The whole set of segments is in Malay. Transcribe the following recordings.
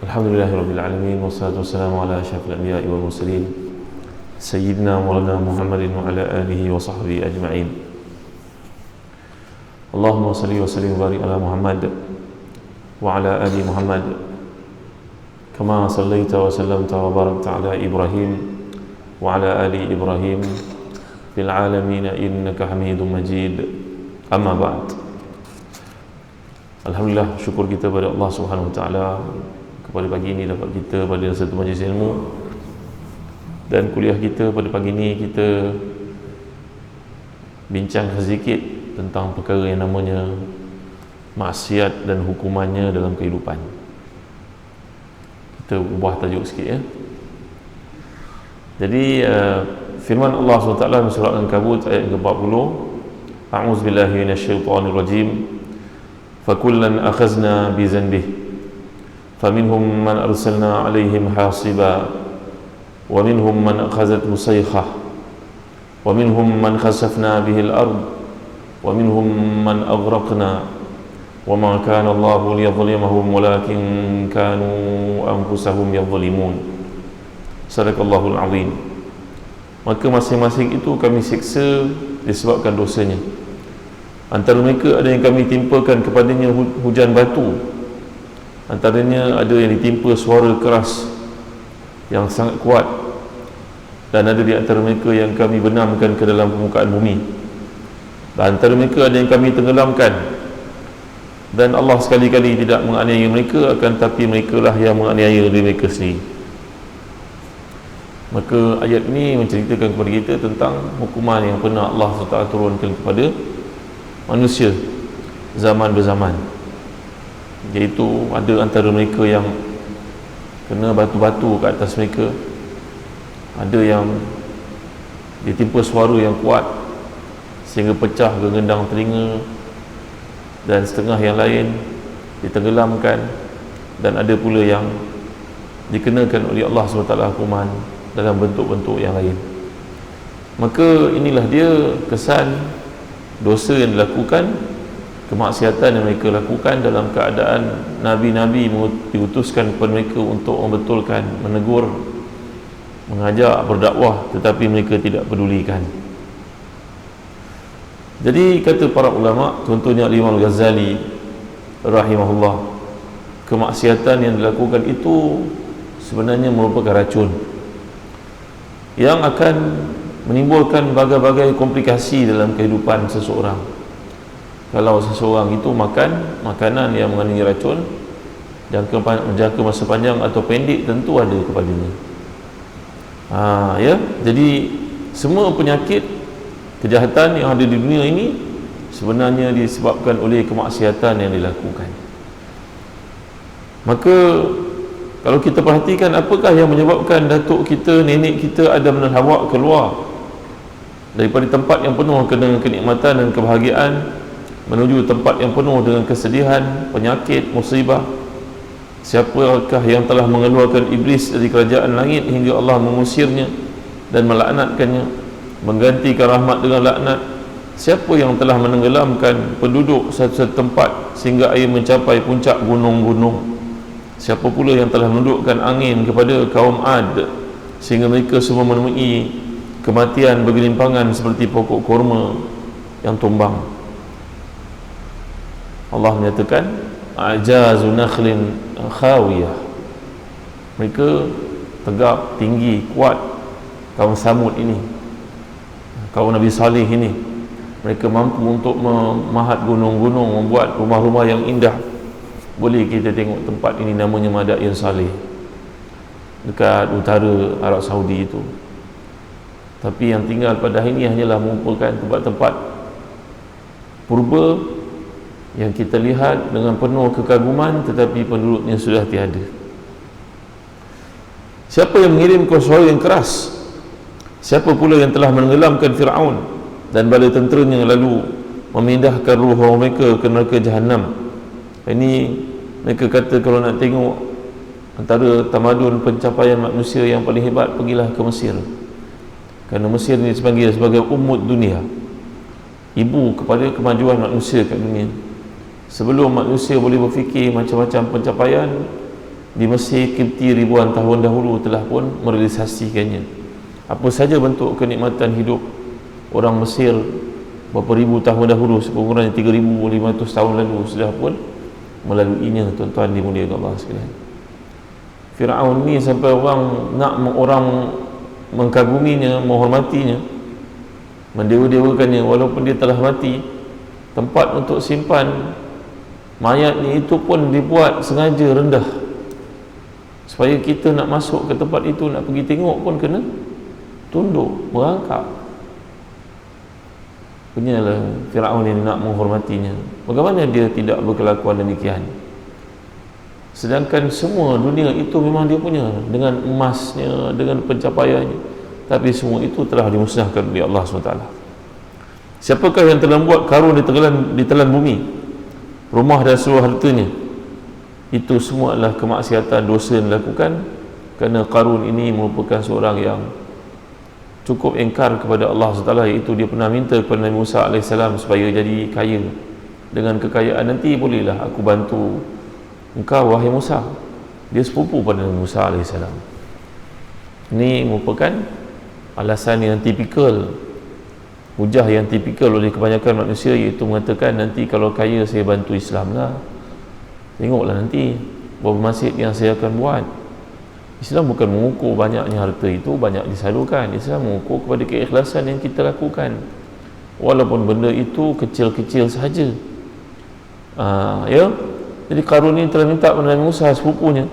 Alhamdulillahirabbil alamin wassalatu wassalamu ala asyrafil anbiya'i wal mursalin sayyidina maulana Muhammadin wa ala alihi wa sahbihi ajma'in. Allahumma salli wa sallim wa barik ala Muhammad wa ala ali Muhammad kama sallaita wa sallamta wa barakta ala Ibrahim wa ala ali Ibrahim fil alamin innaka Hamidum Majid. Amma ba'd. Alhamdulillah, syukur kita pada Allah Subhanahu wa taala pada pagi ini dapat kita pada satu majlis ilmu, dan kuliah kita pada pagi ini kita bincang sedikit tentang perkara yang namanya maksiat dan hukumannya dalam kehidupan. Kita ubah tajuk sikit ya. Jadi firman Allah SWT dalam surah Al-Ankabut ayat ke-40, A'udzubillahi minasyaitonirrajim, fakullan akhazna bizanbihi فمنهم من أرسلنا عليهم حاصبا ومنهم من أخذته صيحة ومنهم من خسفنا به الأرض ومنهم من أغرقنا وما كان الله ليظلمهم ولكن كانوا أنفسهم يظلمون. Sadaqallahul azim. Maka masing-masing itu kami siksa disebabkan dosanya. Antara mereka ada yang kami timpakan kepadanya hujan batu, antaranya ada yang ditimpa suara keras yang sangat kuat, dan ada di antara mereka yang kami benamkan ke dalam permukaan bumi, dan antara mereka ada yang kami tenggelamkan, dan Allah sekali-kali tidak menganiaya mereka, akan tapi mereka lah yang menganiaya diri mereka sendiri. Maka ayat ini menceritakan kepada kita tentang hukuman yang pernah Allah SWT turunkan kepada manusia zaman berzaman, iaitu ada antara mereka yang kena batu-batu ke atas mereka, ada yang ditimpa suara yang kuat sehingga pecah genggam telinga, dan setengah yang lain ditenggelamkan, dan ada pula yang dikenakan oleh Allah SWT hukuman dalam bentuk-bentuk yang lain. Maka inilah dia kesan dosa yang dilakukan, kemaksiatan yang mereka lakukan dalam keadaan Nabi-Nabi diutuskan kepada mereka untuk membetulkan, menegur, mengajak, berdakwah, tetapi mereka tidak pedulikan. Jadi kata para ulama, contohnya Imam Ghazali rahimahullah, kemaksiatan yang dilakukan itu sebenarnya merupakan racun yang akan menimbulkan berbagai komplikasi dalam kehidupan seseorang. Kalau seseorang itu makan makanan yang mengandungi racun, jangka masa panjang atau pendek tentu ada kepadanya. Ya, jadi semua penyakit kejahatan yang ada di dunia ini sebenarnya disebabkan oleh kemaksiatan yang dilakukan. Maka kalau kita perhatikan, apakah yang menyebabkan datuk kita, nenek kita Adam dan Hawa keluar daripada tempat yang penuh dengan kenikmatan dan kebahagiaan menuju tempat yang penuh dengan kesedihan, penyakit, musibah? Siapakah yang telah mengeluarkan iblis dari kerajaan langit hingga Allah mengusirnya dan melaknatkannya, menggantikan rahmat dengan laknat? Siapa yang telah menenggelamkan penduduk satu-satu tempat sehingga air mencapai puncak gunung-gunung? Siapa pula yang telah menundukkan angin kepada kaum Ad sehingga mereka semua menemui kematian bergelimpangan seperti pokok kurma yang tumbang? Allah menyatakan ajazu nakhlin khawiyah, mereka tegap, tinggi, kuat. Kaum Samud ini, kaum Nabi Saleh ini, mereka mampu untuk memahat gunung-gunung, membuat rumah-rumah yang indah. Boleh kita tengok tempat ini, namanya Madain Saleh, dekat utara Arab Saudi itu. Tapi yang tinggal pada hari ini hanyalah merupakan tempat-tempat purba yang kita lihat dengan penuh kekaguman, tetapi penduduknya sudah tiada. Siapa yang mengirimkan suara yang keras? Siapa pula yang telah menenggelamkan Fir'aun dan bala tenteranya, lalu memindahkan ruh mereka ke neraka Jahannam? Ini mereka kata, kalau nak tengok antara tamadun pencapaian manusia yang paling hebat, pergilah ke Mesir, kerana Mesir ini dipanggil sebagai ummud dunia, ibu kepada kemajuan manusia kat dunia. Sebelum manusia boleh berfikir macam-macam pencapaian, di Mesir Kipti ribuan tahun dahulu telah pun merealisasikannya. Apa saja bentuk kenikmatan hidup orang Mesir berapa ribu tahun dahulu, sekurang-kurangnya 3,500 tahun lalu sudah pun melaluinya, tuan-tuan dimuliakan Allah sekalian. Firaun ni sampai orang mengkaguminya, menghormatinya, mendewa-dewakannya walaupun dia telah mati. Tempat untuk simpan mayatnya itu pun dibuat sengaja rendah supaya kita nak masuk ke tempat itu, nak pergi tengok pun kena tunduk, merangkak. Punyalah Firaun ini nak menghormatinya. Bagaimana dia tidak berkelakuan demikian? Sedangkan semua dunia itu memang dia punya, dengan emasnya, dengan pencapaiannya, tapi semua itu telah dimusnahkan oleh Allah SWT. Siapakah yang telah membuat Qarun ditelan bumi, rumah dan seluruh hartanya? Itu semua adalah kemaksiatan, dosa yang dilakukan kerana Qarun ini merupakan seorang yang cukup engkar kepada Allah SWT, iaitu dia pernah minta kepada Nabi Musa AS supaya jadi kaya. Dengan kekayaan nanti bolehlah aku bantu engkau wahai Musa. Dia sepupu pada Nabi Musa AS. Ini merupakan alasan yang tipikal, hujah yang tipikal oleh kebanyakan manusia, iaitu mengatakan nanti kalau kaya saya bantu Islam lah, tengoklah nanti berapa masjid yang saya akan buat. Islam bukan mengukur banyaknya harta itu banyak disalurkan. Islam mengukur kepada keikhlasan yang kita lakukan, walaupun benda itu kecil-kecil sahaja. Ya. Jadi Qarun ini telah minta kepada Nabi Musa sepupunya,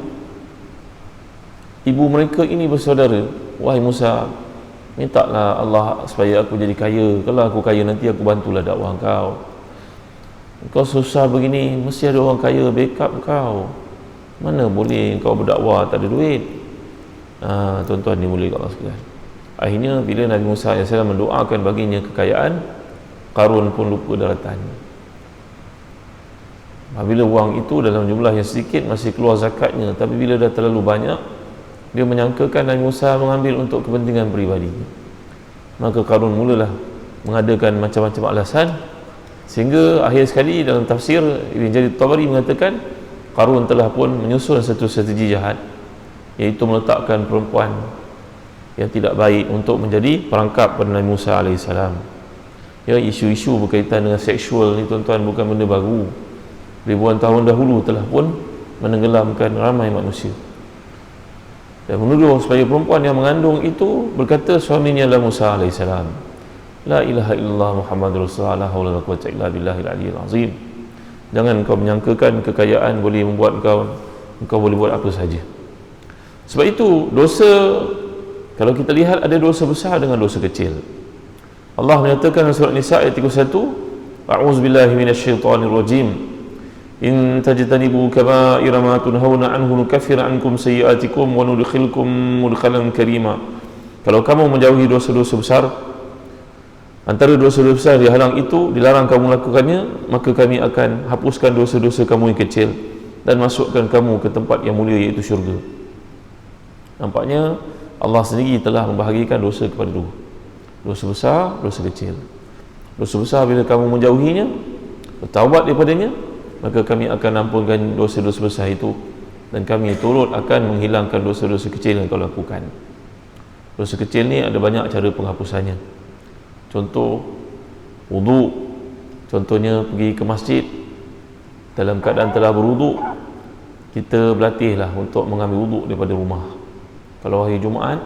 ibu mereka ini bersaudara, wahai Musa, mintalah Allah supaya aku jadi kaya. Kalau aku kaya nanti aku bantulah dakwah kau. Kau susah begini, mesti ada orang kaya backup kau. Mana boleh kau berdakwah tak ada duit? Tuan-tuan dimuliakan Allah sekalian. Akhirnya bila Nabi Musa AS mendoakan baginya kekayaan, Qarun pun lupa daratan. Bila wang itu dalam jumlah yang sedikit masih keluar zakatnya, tapi bila dah terlalu banyak, dia menyangkakan Nabi Musa mengambil untuk kepentingan peribadi. Maka Qarun mulalah mengadakan macam-macam alasan, sehingga akhir sekali dalam tafsir Ibn Jarir Tabari mengatakan Qarun telah pun menyusun satu strategi jahat, iaitu meletakkan perempuan yang tidak baik untuk menjadi perangkap pada Nabi Musa AS. Ya, isu-isu berkaitan dengan seksual ni tuan-tuan bukan benda baru. Ribuan tahun dahulu telah pun menenggelamkan ramai manusia, dan menuduh supaya perempuan yang mengandung itu berkata suaminya adalah Musa AS. La ilaha illallah Muhammadur Rasulullah, la haula wala quwwata illa billahil aliyyil azim. Jangan kau menyangkakan kekayaan boleh membuat engkau boleh buat apa saja. Sebab itu dosa, kalau kita lihat ada dosa besar dengan dosa kecil. Allah menyatakan dalam surah Nisa ayat 31, a'udzubillahi minasyaitonir rajim. In tajtanibu kaba'ira ma tunhauna anhu nukaffir ankum sayyi'atikum wa nudkhilkum mudkhalan karima. Kalau kamu menjauhi dosa-dosa besar, antara dosa-dosa besar dihalang itu, dilarang kamu melakukannya, maka kami akan hapuskan dosa-dosa kamu yang kecil dan masukkan kamu ke tempat yang mulia, iaitu syurga. Nampaknya Allah sendiri telah membahagikan dosa kepada dua, dosa besar, dosa kecil. Dosa besar bila kamu menjauhinya, bertaubat daripadanya, maka kami akan ampunkan dosa-dosa besar itu, dan kami turut akan menghilangkan dosa-dosa kecil yang kau lakukan. Dosa kecil ni ada banyak cara penghapusannya. Contoh wuduk, contohnya pergi ke masjid dalam keadaan telah berwuduk, kita berlatihlah untuk mengambil wuduk daripada rumah. Kalau hari Jumaat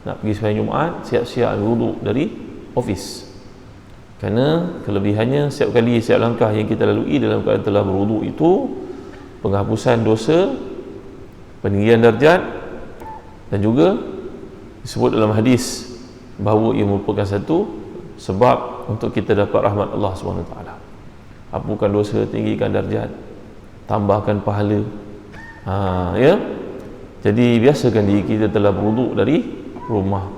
nak pergi sembahyang Jumaat, siap-siap ambil wuduk dari office. Kerana kelebihannya setiap kali, setiap langkah yang kita lalui dalam keadaan telah berwuduk itu penghapusan dosa, peninggian darjat, dan juga disebut dalam hadis bahawa ia merupakan satu sebab untuk kita dapat rahmat Allah SWT. Hapuskan dosa, tinggikan darjat, tambahkan pahala. Ya. Jadi biasakan diri kita telah berwuduk dari rumah,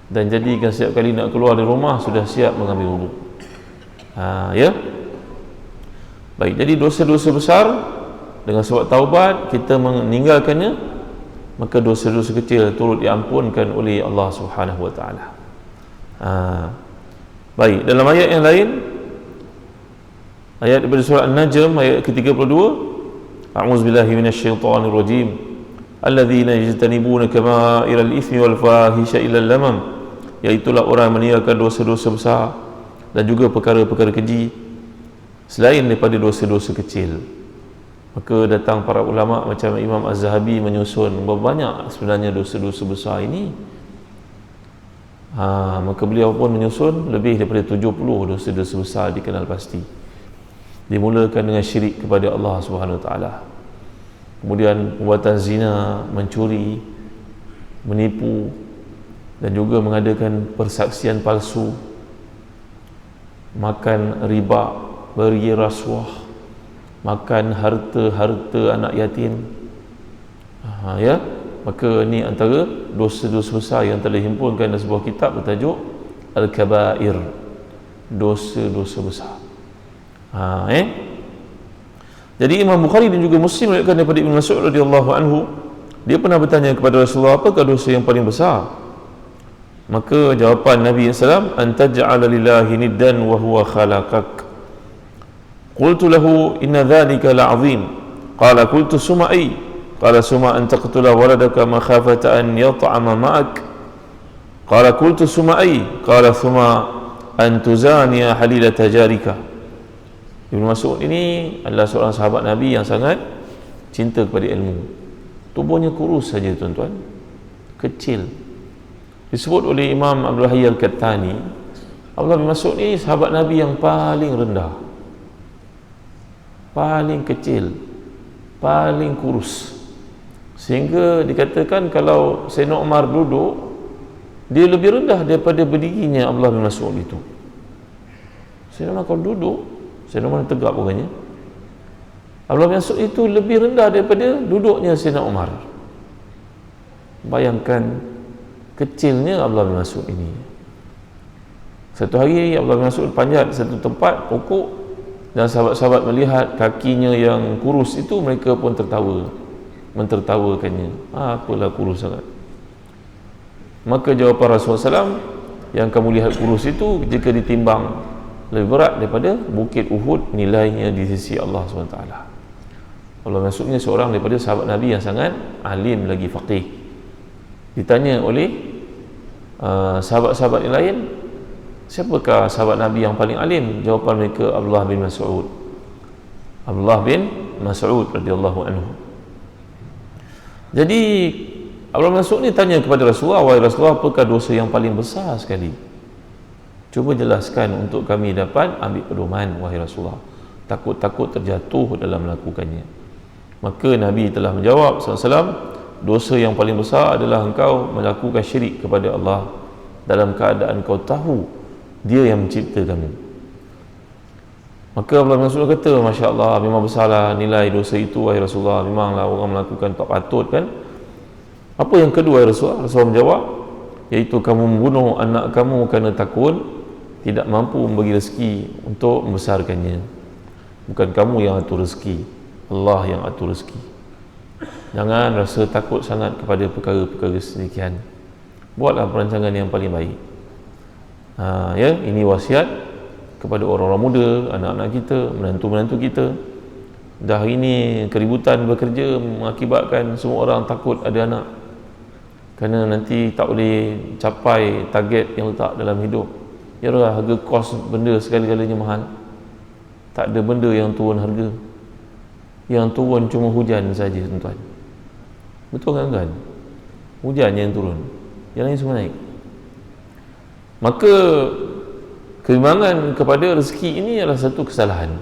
dan jadikan setiap kali nak keluar dari rumah sudah siap mengambil wuduk. Ya. Baik, jadi dosa-dosa besar dengan sebab taubat kita meninggalkannya, maka dosa-dosa kecil turut diampunkan oleh Allah Subhanahu wa taala. Baik, dalam ayat yang lain, ayat daripada surah An-Najm ayat ke-32, a'udzubillahi minasyaitonir rajim, alladzina yajtanibuna kaba'iral itsmi wal fahisha illa lamam, iaitulah orang yang meninggalkan dosa-dosa besar dan juga perkara-perkara keji selain daripada dosa-dosa kecil. Maka datang para ulama macam Imam Az-Zahabi menyusun berapa banyak sebenarnya dosa-dosa besar ini. Maka beliau pun menyusun lebih daripada 70 dosa-dosa besar dikenal pasti. Dimulakan dengan syirik kepada Allah Subhanahu Wa Taala. Kemudian perbuatan zina, mencuri, menipu dan juga mengadakan persaksian palsu, makan riba, beri rasuah, makan harta anak yatim. Ya, maka ini antara dosa-dosa besar yang telah dihimpunkan dalam sebuah kitab bertajuk Al-Kabair, dosa-dosa besar. Jadi Imam Bukhari dan juga Muslim meriwayatkan daripada Ibnu Mas'ud radhiyallahu anhu, dia pernah bertanya kepada Rasulullah, apakah dosa yang paling besar? Maka jawapan Nabi SAW, antaj'ala lillahi niddan wa huwa khalaqak. Qultu lahu inna dhalika la'azim. Qala qultu suma'i. Qala suma an taqtula waladaka makhafata an yat'ama ma'ak. Qala qultu suma'i. Qala suma an tuzaniya halilata jarika. Ibnu Mas'ud ini adalah seorang sahabat Nabi yang sangat cinta kepada ilmu. Tubuhnya kurus saja tuan-tuan, kecil. Disebut oleh Imam Abdul Hayy Al-Kattani, Abdullah bin Mas'ud ni sahabat Nabi yang paling rendah, paling kecil, paling kurus, sehingga dikatakan kalau Sayyidina Umar duduk, dia lebih rendah daripada berdirinya Abdullah bin Mas'ud itu. Sayyidina Umar kalau duduk, Sayyidina Umar tegak bukannya, Abdullah bin Mas'ud itu lebih rendah daripada duduknya Sayyidina Umar. Bayangkan kecilnya Abdullah bin Mas'ud ini. Satu hari Abdullah bin Mas'ud panjat satu tempat pokok, dan sahabat-sahabat melihat kakinya yang kurus itu, mereka pun tertawa, mentertawakannya. Apalah kurus sangat. Maka jawapan Rasulullah SAW, yang kamu lihat kurus itu jika ditimbang lebih berat daripada bukit Uhud nilainya di sisi Allah SWT. Allah maksudnya seorang daripada sahabat Nabi yang sangat alim lagi faqih. Ditanya oleh sahabat-sahabat yang lain, siapakah sahabat Nabi yang paling alim? Jawapan mereka Abdullah bin Mas'ud. Abdullah bin Mas'ud radhiyallahu anhu. Jadi Abdullah bin Mas'ud ni tanya kepada Rasulullah, wahai Rasulullah, apakah dosa yang paling besar sekali? Cuba jelaskan untuk kami dapat ambil pedoman, wahai Rasulullah. Takut-takut terjatuh dalam melakukannya. Maka Nabi telah menjawab SAW, dosa yang paling besar adalah engkau melakukan syirik kepada Allah dalam keadaan kau tahu Dia yang mencipta kamu. Maka Abdullah bin Mas'ud kata, Masya Allah, memang besarlah nilai dosa itu, wahai Rasulullah. Memanglah orang melakukan tak patut kan. Apa yang kedua, wahai Rasulullah? Rasulullah menjawab, iaitu kamu membunuh anak kamu kerana takut tidak mampu membagi rezeki untuk membesarkannya. Bukan kamu yang atur rezeki, Allah yang atur rezeki. Jangan rasa takut sangat kepada perkara-perkara sedemikian. Buatlah perancangan yang paling baik. Ya, ini wasiat kepada orang-orang muda, anak-anak kita, menantu-menantu kita. Dah hari ini keributan bekerja mengakibatkan semua orang takut ada anak, kerana nanti tak boleh capai target yang letak dalam hidup. Yalah, harga kos benda segala-galanya mahal. Tak ada benda yang turun harga. Yang turun cuma hujan saja, tuan-tuan. Betul kan? Hujan yang turun, yang lain semua naik. Maka keimbangan kepada rezeki ini adalah satu kesalahan.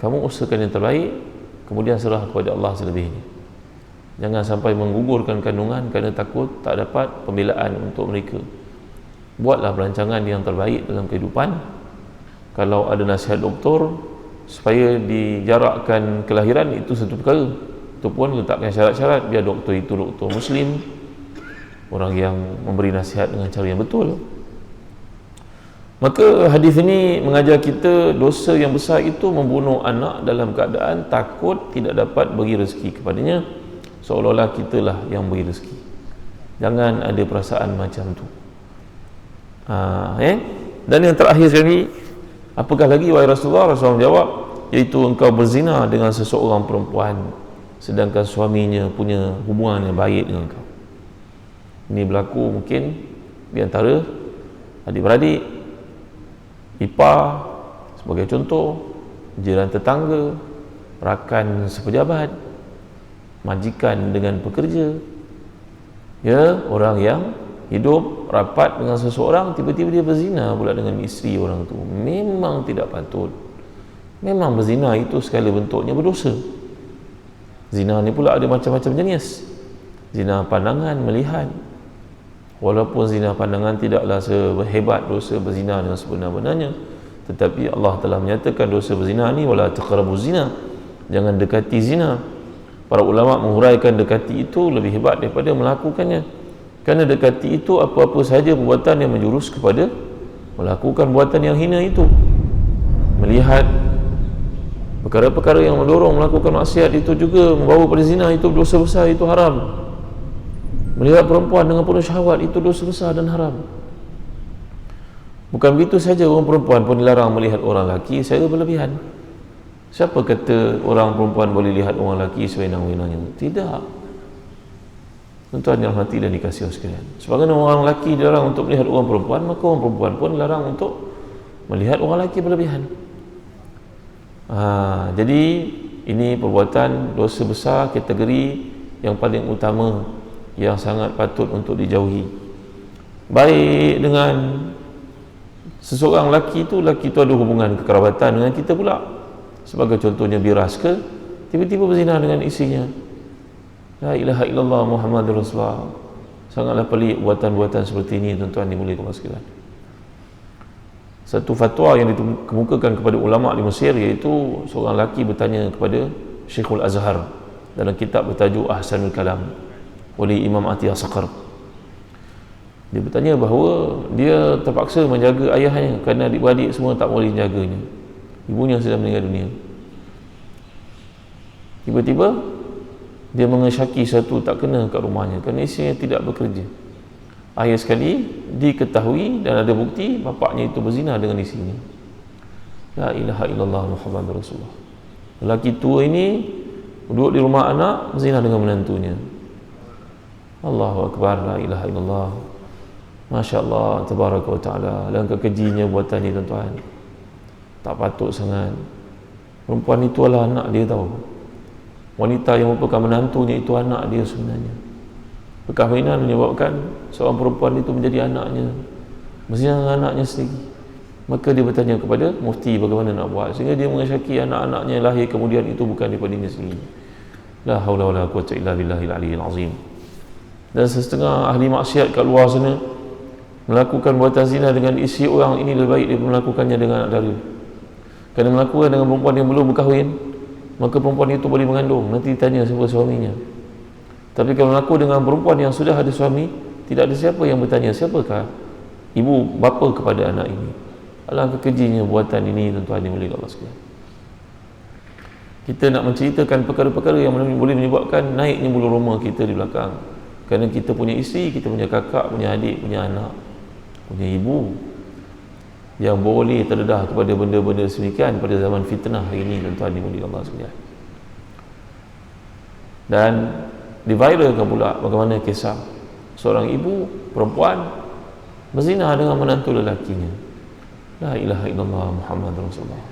Kamu usahakan yang terbaik, kemudian serah kepada Allah selebihnya. Jangan sampai menggugurkan kandungan kerana takut tak dapat pembelaan untuk mereka. Buatlah perancangan yang terbaik dalam kehidupan. Kalau ada nasihat doktor supaya dijarakkan kelahiran, itu satu perkara. Itu pun letakkan syarat-syarat, biar doktor itu doktor Muslim, orang yang memberi nasihat dengan cara yang betul. Maka hadis ini mengajar kita dosa yang besar itu membunuh anak dalam keadaan takut tidak dapat bagi rezeki kepadanya, seolah-olah kitalah yang beri rezeki. Jangan ada perasaan macam tu. Dan yang terakhir sekali, apakah lagi wahai Rasulullah? Rasulullah menjawab, iaitu engkau berzina dengan seseorang perempuan sedangkan suaminya punya hubungan yang baik dengan engkau. Ini berlaku mungkin di antara adik-beradik, ipar sebagai contoh, jiran tetangga, rakan sepejabat, majikan dengan pekerja, ya, orang yang hidup rapat dengan seseorang, tiba-tiba dia berzina pula dengan isteri orang tu. Memang tidak patut. Memang berzina itu segala bentuknya berdosa. Zina ni pula ada macam-macam jenis. Zina pandangan, melihat. Walaupun zina pandangan tidaklah sehebat dosa berzina dengan sebenar-benarnya, tetapi Allah telah menyatakan dosa berzina ni wala taqrabuz zina, jangan dekati zina. Para ulama menghuraikan dekati itu lebih hebat daripada melakukannya, kerana dekati itu apa-apa sahaja perbuatan yang menjurus kepada melakukan buatan yang hina itu. Melihat perkara-perkara yang mendorong melakukan maksiat itu juga membawa pada zina, itu dosa besar, itu haram. Melihat perempuan dengan penuh syahwat, itu dosa besar dan haram. Bukan begitu saja, orang perempuan pun dilarang melihat orang lelaki secara berlebihan. Siapa kata orang perempuan boleh lihat orang lelaki sewenang-wenangnya? Tidak. Tuan-tuan yang hati dan dikasihi sekalian, sebagaimana orang lelaki dilarang untuk melihat orang perempuan, maka orang perempuan pun dilarang untuk melihat orang lelaki berlebihan. Jadi ini perbuatan dosa besar, kategori yang paling utama yang sangat patut untuk dijauhi. Baik dengan seseorang lelaki itu ada hubungan kekerabatan dengan kita pula, sebagai contohnya biras ke, tiba-tiba berzina dengan isinya. La ilaha illallah Muhammadur Rasulullah. Sangatlah pelik buatan-buatan seperti ini, tuan-tuan dimuliakan Allah sekalian. Satu fatwa yang dikemukakan kepada ulama di Mesir, iaitu seorang lelaki bertanya kepada Syekhul Azhar dalam kitab bertajuk Ahsanul Kalam oleh Imam Atiyah Saqar. Dia bertanya bahawa dia terpaksa menjaga ayahnya kerana adik-beradik semua tak boleh menjaganya. Ibunya sudah meninggal dunia. Tiba-tiba dia mengesyaki satu tak kena kat rumahnya kerana isinya tidak bekerja. Akhir sekali diketahui dan ada bukti bapaknya itu berzina dengan isinya. La ilaha illallah Muhammadur Rasulullah. Lelaki tua ini duduk di rumah anak, berzina dengan menantunya. Allahu Akbar, la ilaha illallah. Masya Allah, tabaraka wa ta'ala. Langkah kejinya buatan ni, tuan-tuan. Tak patut sangat. Perempuan itu adalah anak dia, tahu. Wanita yang merupakan menantunya itu anak dia sebenarnya. Perkahwinan menyebabkan seorang perempuan itu menjadi anaknya, berzina dengan anaknya sendiri. Maka dia bertanya kepada mufti bagaimana nak buat, sehingga dia mengesyaki anak-anaknya lahir kemudian itu bukan daripada dirinya sendiri. La haula wala quwwata illa billahil aliyyil azim. Dan setengah ahli maksiat kat luar sana melakukan buatan zina dengan isteri orang ini lebih baik daripada melakukannya dengan anak dara. Kerana melakukan dengan perempuan yang belum berkahwin, maka perempuan itu boleh mengandung, nanti ditanya siapa suaminya. Tapi kalau melakukan dengan perempuan yang sudah ada suami, tidak ada siapa yang bertanya siapakah ibu bapa kepada anak ini. Alangkah kejinya buatan ini, tuan-tuan dimuliakan Allah sekalian. Kita nak menceritakan perkara-perkara yang boleh menyebabkan naiknya bulu roma kita di belakang. Kerana kita punya isteri, kita punya kakak, punya adik, punya anak, punya ibu yang boleh terdedah kepada benda-benda sedemikian pada zaman fitnah hari ini, tuan-tuan dimuliakan Allah sekalian. Dan diviralkan pula bagaimana kisah seorang ibu perempuan berzina dengan menantu lelakinya. La ilaha illallah Muhammadur Rasulullah.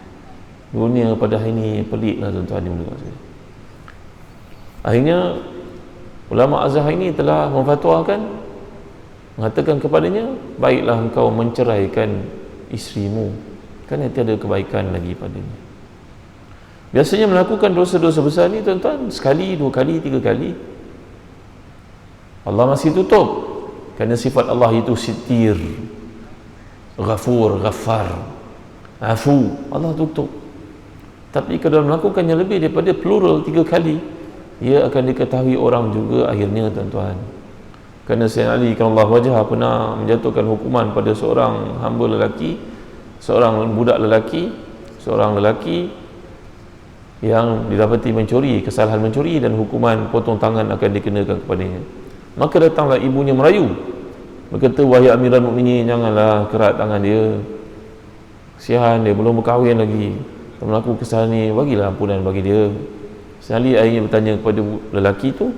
Dunia pada hari ini peliklah, tuan-tuan dimuliakan Allah sekalian. Akhirnya ulama Azhar ini telah memfatwakan, mengatakan kepadanya, baiklah engkau menceraikan isterimu kerana tiada kebaikan lagi padanya. Biasanya melakukan dosa-dosa besar ni, tuan-tuan, sekali, dua kali, tiga kali Allah masih tutup, kerana sifat Allah itu sitir, ghafur, ghaffar, afu. Allah tutup. Tapi kalau melakukannya lebih daripada plural tiga kali, ia akan diketahui orang juga akhirnya, tuan-tuan. Kerana Sayyidina Ali karramallahu wajhah pernah menjatuhkan hukuman pada seorang hamba lelaki, seorang budak lelaki, seorang lelaki yang didapati mencuri, kesalahan mencuri, dan hukuman potong tangan akan dikenakan kepadanya. Maka datanglah ibunya merayu, berkata, wahai Amirul Mukminin, janganlah kerat tangan dia, kesian dia belum berkahwin lagi. melakukan kesalahan ni, bagilah ampunan bagi dia. Sekali akhirnya bertanya kepada lelaki tu,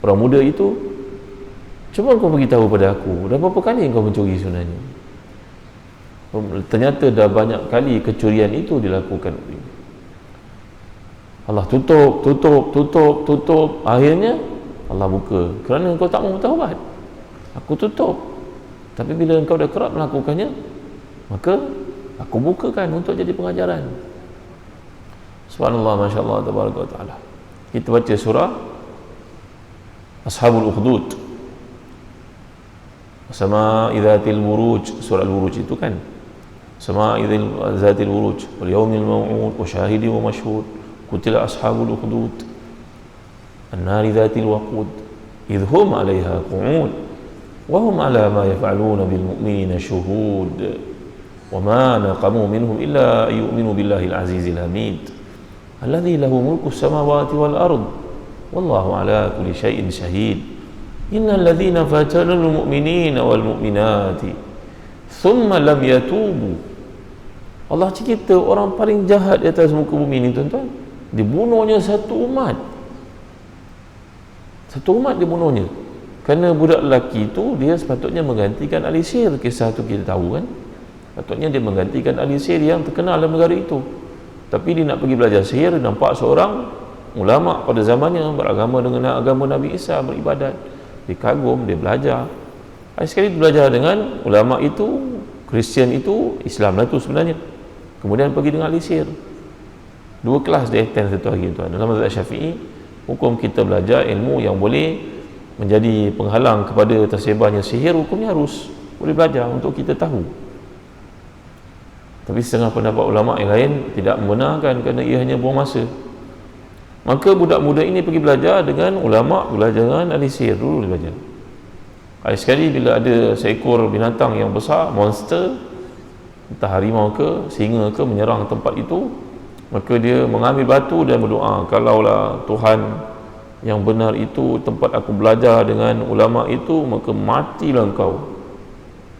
orang muda itu, cuba kau beritahu pada aku, dah berapa kali kau mencuri sebenarnya? Ternyata dah banyak kali kecurian itu dilakukan. Allah tutup, akhirnya Allah buka, kerana kau tak mau bertaubat, aku tutup. Tapi bila engkau dah kerap melakukannya, maka aku bukakan untuk jadi pengajaran. Subhanallah, Masya Allah, Tabaraka wa Ta'ala. Kita baca surah Ashabul Ukhdud, Sama'i Dhatil Buruj, surah Al-Buruj itu kan, Sama'i Dhatil Buruj, wal Yawmil Maw'ud, wa Syahidi wa Mashhud, Qutila Ashabul Ukhdud, An-Nari Dhatil Waqud, idhum 'alaiha qu'ud, wa hum 'ala ma yaf'aluna bil mu'minina shuhud, wa ma naqamu minhum illa yu'minu billahi al-'azizil hamid, alladhi lahu mulku as-samawati wal ard, wallahu 'ala kulli syai'in shahid. Innal ladzina fatanul mu'minina wal mu'minati thumma lam yatubu. Allah cerita orang paling jahat di atas muka bumi ni, tuan-tuan, dibunuhnya satu umat dibunuhnya kerana budak lelaki itu dia sepatutnya menggantikan ahli sihir. Kisah tu kita tahu kan, sepatutnya dia menggantikan ahli sihir yang terkenal dalam negara itu, tapi dia nak pergi belajar sihir. Nampak seorang ulama pada zamannya beragama dengan agama Nabi Isa, beribadat, dia kagum, dia belajar. Sekali belajar dengan ulama itu, Kristian itu, Islam lah itu sebenarnya, kemudian pergi dengan ahli sihir. Dua kelas dia attend satu hari, tuan. Dalam mazhab Syafi'i, hukum kita belajar ilmu yang boleh menjadi penghalang kepada tersebarnya sihir, hukumnya harus boleh belajar untuk kita tahu. Tapi setengah pendapat ulama yang lain tidak membenarkan kerana ia hanya buang masa. Maka budak muda ini pergi belajar dengan ulama, belajar dengan ahli sihir dulu dia belajar. Sekali bila ada seekor binatang yang besar, monster, entah harimau ke, singa ke, menyerang tempat itu, maka dia mengambil batu dan berdoa, kalaulah Tuhan yang benar itu tempat aku belajar dengan ulama itu, maka matilah engkau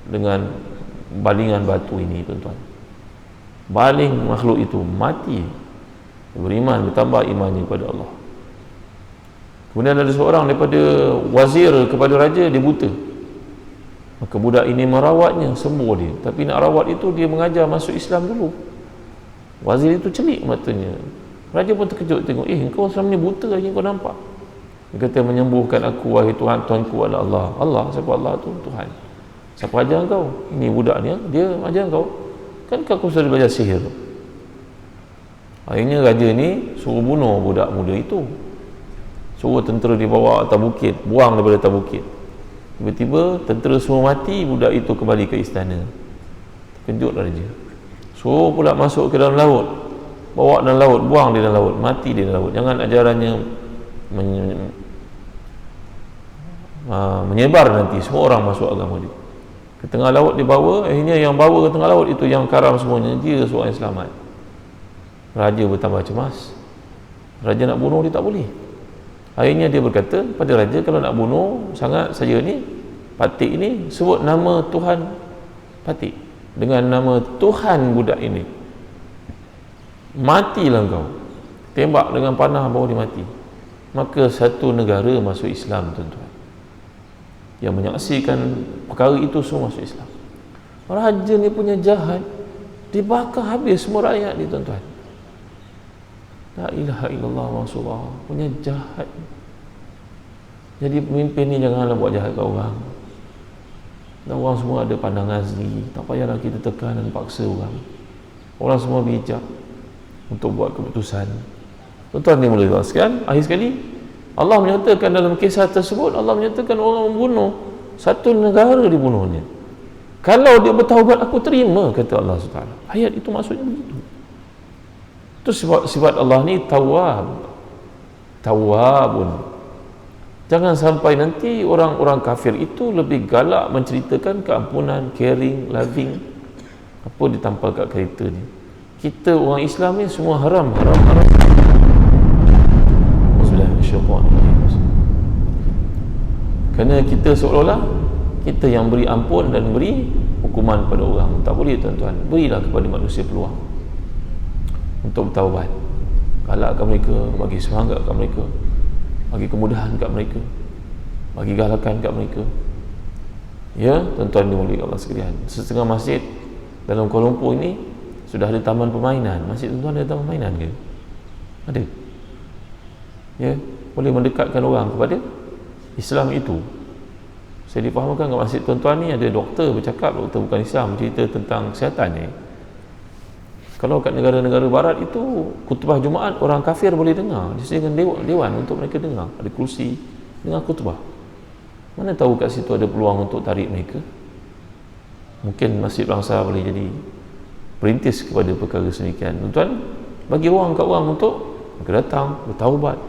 dengan balingan batu ini, tuan-tuan. Baling makhluk itu mati, beriman, bertambah imannya kepada Allah. Kemudian ada seorang daripada wazir kepada raja, dia buta. Maka budak ini merawatnya, sembuh dia. Tapi nak rawat itu dia mengajar masuk Islam dulu. Wazir itu celik matanya. Raja pun terkejut tengok, engkau selama ni buta lagi kau nampak. Dia kata, menyembuhkan aku wahai Tuhan, Tuhanku adalah Allah. Allah, siapa Allah tu? Tuhan. Siapa ajar kau? Ini budak ni, dia ajar kau. Kan kau sudah belajar sihir. Akhirnya raja ni suruh bunuh budak muda itu, suruh tentera dibawa atas bukit, buang daripada atas bukit. Tiba-tiba tentera semua mati, budak itu kembali ke istana. Terkejut raja, suruh pula masuk ke dalam laut, bawa dalam laut, buang di dalam laut, mati di dalam laut. Jangan ajarannya menyebar, nanti semua orang masuk agama dia. Ke tengah laut dibawa, akhirnya yang bawa ke tengah laut itu yang karam semuanya, dia seorang yang selamat. Raja bertambah cemas. Raja nak bunuh dia tak boleh. Akhirnya dia berkata pada raja, kalau nak bunuh sangat saya ni, Patik ni, sebut nama Tuhan Patik dengan nama Tuhan budak ini, matilah kau. Tembak dengan panah bawa dia mati. Maka satu negara masuk Islam, tuan-tuan. Yang menyaksikan perkara itu semua masuk Islam. Raja ni punya jahat, dibakar habis semua rakyat ni, tuan-tuan. La ilaha illallah Rasulullah, punya jahat. Jadi pemimpin ni janganlah buat jahat ke orang. Dan orang semua ada pandangan sendiri, tak payahlah kita tekan dan paksa orang. Orang semua bijak untuk buat keputusan. Tuan-tuan ni boleh jelaskan, akhir sekali Allah menyatakan dalam kisah tersebut, Allah menyatakan orang membunuh satu negara dibunuhnya. Kalau dia bertaubat, aku terima, kata Allah SWT. Ayat itu maksudnya begitu. Itu sifat Allah ni Tawwabun. Jangan sampai nanti orang-orang kafir itu lebih galak menceritakan keampunan, caring, loving, apa ditampal kat kereta ni. Kita orang Islam ni semua haram. Kerana kita seolah-olah kita yang beri ampun dan beri hukuman pada orang. Tak boleh, tuan-tuan. Berilah kepada manusia peluang. untuk bertaubat. Galakkan mereka, bagi semangat kat mereka, bagi kemudahan kat mereka, bagi galakan kat mereka. Ya, tuan-tuan dimuliakan Allah sekalian, setengah masjid dalam Kuala Lumpur ini sudah ada taman permainan. Masjid tuan-tuan ada taman permainan ke? Ada. Ya, boleh mendekatkan orang kepada Islam itu. Saya difahamkan kat masjid tuan-tuan ni ada doktor bercakap, doktor bukan Islam, cerita tentang kesihatan ni. Kalau kat negara-negara barat itu khutbah Jumaat orang kafir boleh dengar, disediakan dewan untuk mereka dengar, ada kursi dengar khutbah. Mana tahu kat situ ada peluang untuk tarik mereka. Mungkin Masjid Bangsa boleh jadi perintis kepada perkara sedemikian. Tuan-tuan, bagi ruang kat orang untuk mereka datang bertaubat,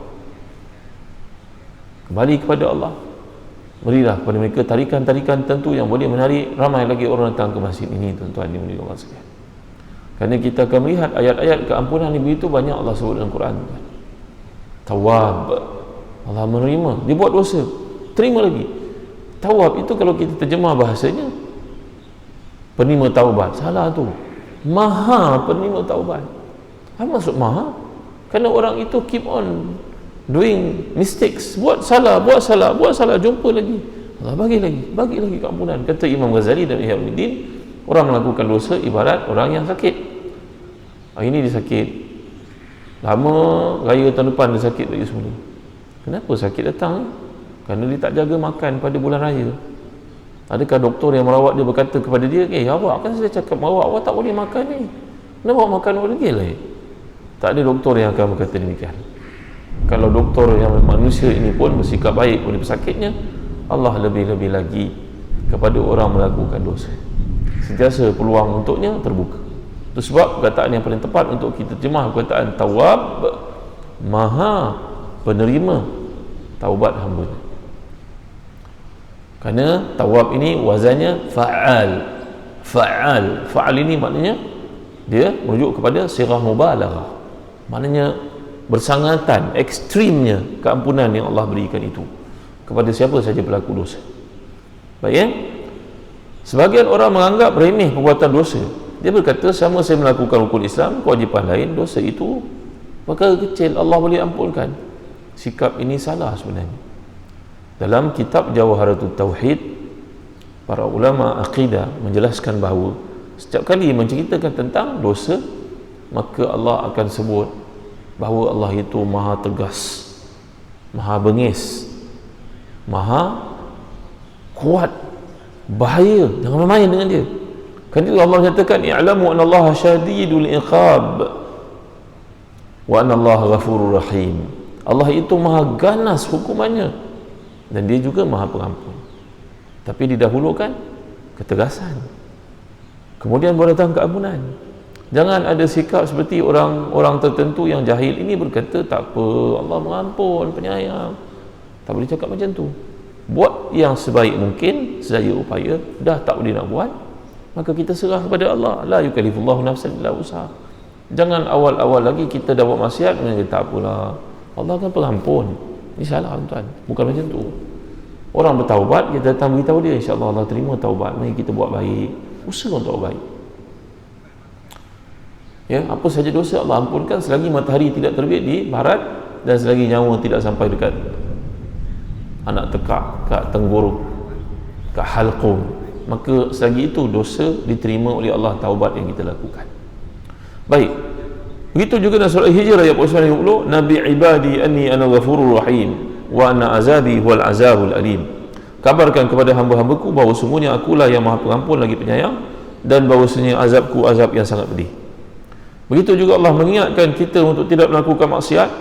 kembali kepada Allah. Berilah kepada mereka tarikan-tarikan tentu yang boleh menarik ramai lagi orang datang ke masjid ini, tuan-tuan dimuliakan Allah sekalian. Kerana kita akan melihat ayat-ayat keampunan ini begitu banyak Allah sebut dalam Quran. Tawab, Allah menerima. Dia buat dosa, terima lagi. Tawab itu kalau kita terjemah bahasanya penerima taubat, salah tu. Maha penerima taubat. Apa maksud maha? Kerana orang itu keep on doing mistakes, buat salah, jumpa lagi, Allah bagi lagi keampunan. Kata Imam Ghazali dan Ihya Ulumuddin, orang melakukan dosa ibarat orang yang sakit. Ini dia sakit lama, raya tahun depan dia sakit lagi semula. Kenapa sakit datang? Kerana dia tak jaga makan pada bulan raya. Adakah doktor yang merawat dia berkata kepada dia, awak kan saya cakap awak tak boleh makan ni, kenapa awak makan awak degil lah? Tak ada doktor yang akan berkata demikian. Kalau doktor yang manusia ini pun bersikap baik oleh pesakitnya, Allah lebih-lebih lagi kepada orang melakukan dosa. Sentiasa peluang untuknya terbuka. Itu sebab perkataan yang paling tepat untuk kita terjemah perkataan tawab, maha penerima taubat hamba-Nya. Kerana tawab ini wazannya fa'al. Fa'al ini maknanya dia merujuk kepada sirah mubalaghah. Maknanya bersangatan, ekstrimnya keampunan yang Allah berikan itu kepada siapa saja pelaku dosa. Baik ya? Sebagian orang menganggap remeh perbuatan dosa. Dia berkata, sama saya melakukan rukun Islam, kewajipan lain, dosa itu perkara kecil, Allah boleh ampunkan. Sikap ini salah sebenarnya. Dalam kitab Jawharatul Tauhid, para ulama akidah menjelaskan bahawa setiap kali menceritakan tentang dosa, maka Allah akan sebut bahawa Allah itu maha tegas, maha bengis, maha kuat, bahaya, jangan main dengan dia. Kan itu Allah nyatakan, i'lamu anna Allah syadidul iqab wa anna Allah ghafurur rahim. Allah itu maha ganas hukumannya dan dia juga maha pengampun. Tapi didahulukan ketegasan, kemudian baru datang keampunan. Jangan ada sikap seperti orang tertentu yang jahil ini berkata, tak apa, Allah mengampun, penyayang. Tak boleh cakap macam tu. Buat yang sebaik mungkin, sedaya upaya. Dah tak boleh nak buat, maka kita serah kepada Allah. La yukallifullahu nafsan illa wus'aha. Jangan awal-awal lagi kita dah buat maksiat, kita tak apalah, Allah kan pengampun. Ini salah tuan, bukan macam tu. Orang bertaubat, kita datang beritahu dia, insya-Allah Allah terima taubat, mari kita buat baik, usaha untuk baik. Ya, apa saja dosa Allah ampunkan selagi matahari tidak terbit di barat dan selagi nyawa tidak sampai dekat anak tekak, kat tenggorok, kat halqum, maka selagi itu dosa diterima oleh Allah taubat yang kita lakukan. Baik, begitu juga dalam surah Hijr ayat 50, Nabi ibadi anni ana ghafurur rahim wa anna azabi huwal azabul alim. Kabarkan kepada hamba-hambaku bahawa sungguhnya akulah yang maha pengampun lagi penyayang, dan bahawasanya azabku azab yang sangat pedih. Begitu juga Allah mengingatkan kita untuk tidak melakukan maksiat.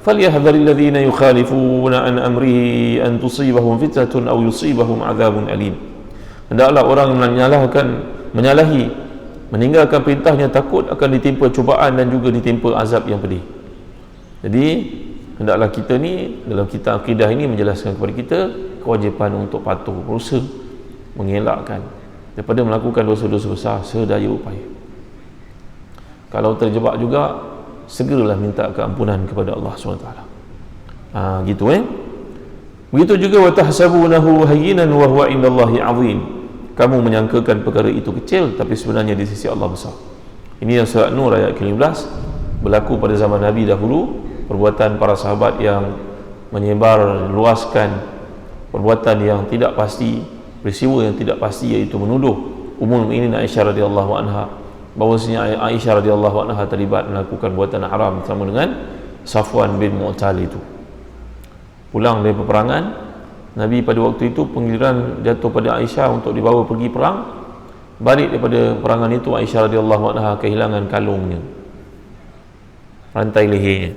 Falyahdharil ladzina yukhalifuna an amrihi an tusibahum fitnatun aw yusibahum azabun alim. Hendaklah orang menyalahi, meninggalkan perintahnya, takut akan ditimpa cubaan dan juga ditimpa azab yang pedih. Jadi hendaklah kita ni dalam kitab akidah ini menjelaskan kepada kita kewajipan untuk patuh, berusaha mengelakkan daripada melakukan dosa-dosa besar sedaya upaya. Kalau terjebak juga, segeralah minta keampunan kepada Allah SWT. Gitu Begitu juga wa tahsabunahu hayyinan wa huwa indallahi azim. Kamu menyangkakan perkara itu kecil, tapi sebenarnya di sisi Allah besar. Ini yang surah Nur ayat ke-15. berlaku pada zaman Nabi dahulu, perbuatan para sahabat yang menyebar luaskan perbuatan yang tidak pasti, peristiwa yang tidak pasti, iaitu menuduh Ummul Mukminin Aisyah radhiyallahu anha bahawasanya Aisyah radhiyallahu anha terlibat melakukan perbuatan haram sama dengan Safwan bin Mu'tal itu. Pulang dari peperangan, Nabi pada waktu itu penggiliran jatuh pada Aisyah untuk dibawa pergi perang. Balik daripada perangan itu, Aisyah radhiyallahu anha kehilangan kalungnya, rantai lehernya,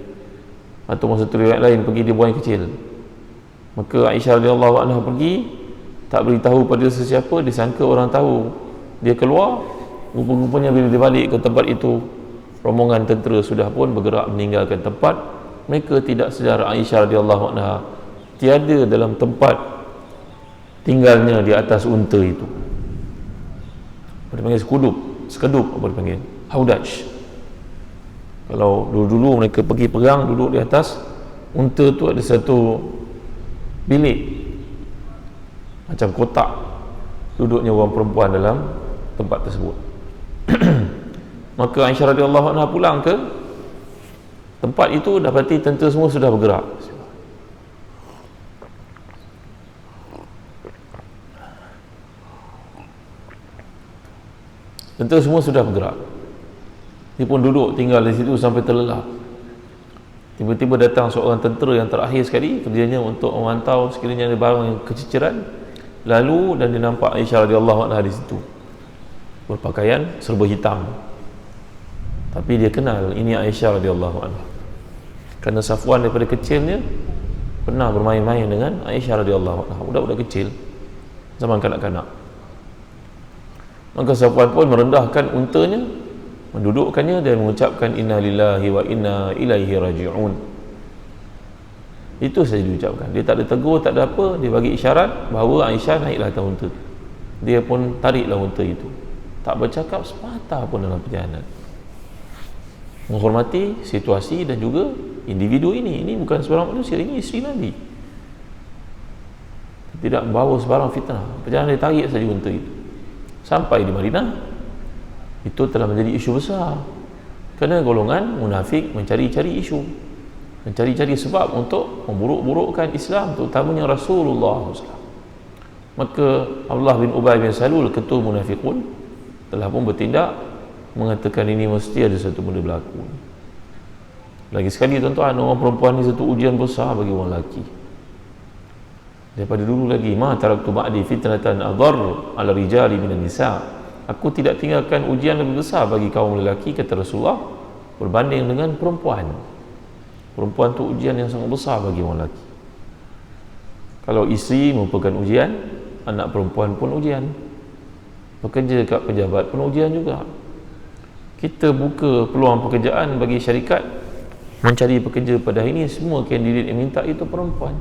atau satu riwayat lain pergi dia buang yang kecil. Maka Aisyah radhiyallahu anha pergi, tak beritahu pada sesiapa, disangka orang tahu dia keluar. Rupa-rupanya bila dia balik ke tempat itu, rombongan tentera sudah pun bergerak meninggalkan tempat. Mereka tidak sedar Aisyah radhiyallahu anha tiada dalam tempat tinggalnya di atas unta itu. Apa dipanggil? Sekedup apa dipanggil? Haudaj. Kalau dulu-dulu mereka pergi perang, duduk di atas unta tu ada satu bilik macam kotak, duduknya orang perempuan dalam tempat tersebut. Maka Aisyah radhiyallahu anha pulang ke tempat itu, dapati tentera semua sudah bergerak. Tentera semua sudah bergerak. Dia pun duduk tinggal di situ sampai terlelap. Tiba-tiba datang seorang tentera yang terakhir sekali, kerjanya untuk memantau sekiranya ada barang yang kececeran. Lalu dan dia nampak Aisyah radhiyallahu anha di situ, berpakaian serba hitam. Tapi dia kenal ini Aisyah radhiyallahu anha, kerana Safwan daripada kecilnya pernah bermain-main dengan Aisyah radhiyallahu anha, budak-budak kecil zaman kanak-kanak. Maka Safwan pun merendahkan untanya, mendudukkannya dan mengucapkan inna lillahi wa inna ilaihi raji'un. Itu saja diucapkan. Dia tak ada tegur, tak ada apa. Dia bagi isyarat bahawa Aisyah naiklah atas unta. Dia pun tariklah unta itu, tak bercakap sepatah pun dalam perjalanan, menghormati situasi dan juga individu ini. Ini bukan seorang manusia, ini isteri Nabi, tidak membawa sebarang fitnah. Perjalanan dia tarik saja unta itu. Sampai di Madinah, itu telah menjadi isu besar, kerana golongan munafik mencari-cari isu, mencari-cari sebab untuk memburuk-burukkan Islam, terutamanya Rasulullah SAW. Maka Abdullah bin Ubay bin Salul, ketua munafiqun, telah pun bertindak mengatakan ini mesti ada satu benda berlaku. Lagi sekali tuan-tuan, orang perempuan ni satu ujian besar bagi orang lelaki. Daripada dulu lagi, ma taraktu ba'di fitnatan adhar ala rijali minan nisa, aku tidak tinggalkan ujian lebih besar bagi kaum lelaki, kata Rasulullah, berbanding dengan perempuan. Perempuan tu ujian yang sangat besar bagi orang lelaki. Kalau isteri merupakan ujian, anak perempuan pun ujian, pekerja kat pejabat pun ujian juga. Kita buka peluang pekerjaan bagi syarikat mencari pekerja pada hari ini, semua kandidat yang minta itu perempuan.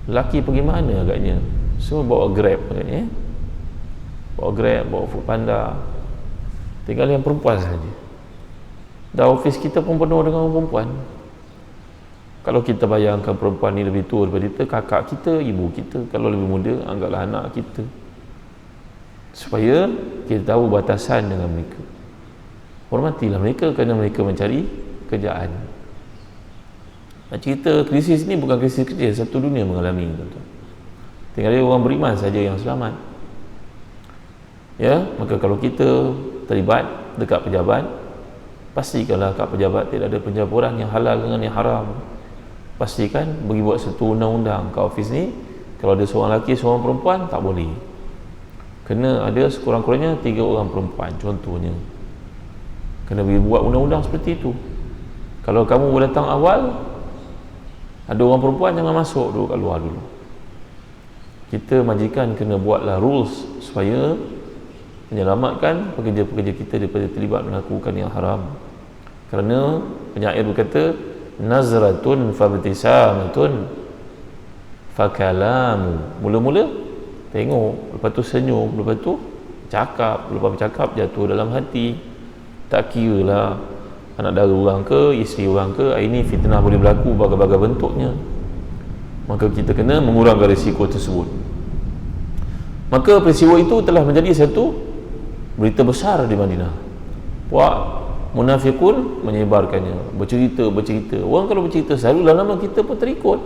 Lelaki pergi mana agaknya? Semua bawa Grab agaknya, bawa Grab, bawa Foodpanda. Tinggal yang perempuan saja. Dah office kita pun penuh dengan orang perempuan. Kalau kita bayangkan perempuan ni lebih tua daripada kita, kakak kita, ibu kita. Kalau lebih muda, anggaplah anak kita, supaya kita tahu batasan dengan mereka. Hormatilah mereka kerana mereka mencari kerjaan. Cerita krisis ni bukan krisis kecil, satu dunia mengalami, tuan-tuan. Tinggal dia orang beriman saja yang selamat. Ya, maka kalau kita terlibat dekat pejabat, pastikanlah kat pejabat tidak ada pencampuran yang halal dengan yang haram. Pastikan bagi buat satu undang-undang kat office ni, kalau ada seorang lelaki, seorang perempuan, tak boleh. Kena ada sekurang-kurangnya 3 orang perempuan, contohnya. Kena bagi buat undang-undang seperti itu. Kalau kamu boleh datang awal, ada orang perempuan, jangan masuk dulu, kat luar dulu. Kita majikan kena buatlah rules supaya menyelamatkan pekerja-pekerja kita daripada terlibat melakukan yang haram. Kerana penyair berkata, nazratun fabtisamatun fakalamu. Mula-mula tengok, lepas tu senyum, lepas tu cakap, lepas bercakap jatuh dalam hati. Tak kira lah anak dara orang ke, isteri orang ke, ini fitnah boleh berlaku berbagai-bagai bentuknya. Maka kita kena mengurangkan risiko tersebut. Maka peristiwa itu telah menjadi satu berita besar di Madinah. Puak munafikun menyebarkannya, bercerita. Orang kalau bercerita selalu lama kita pun terikut.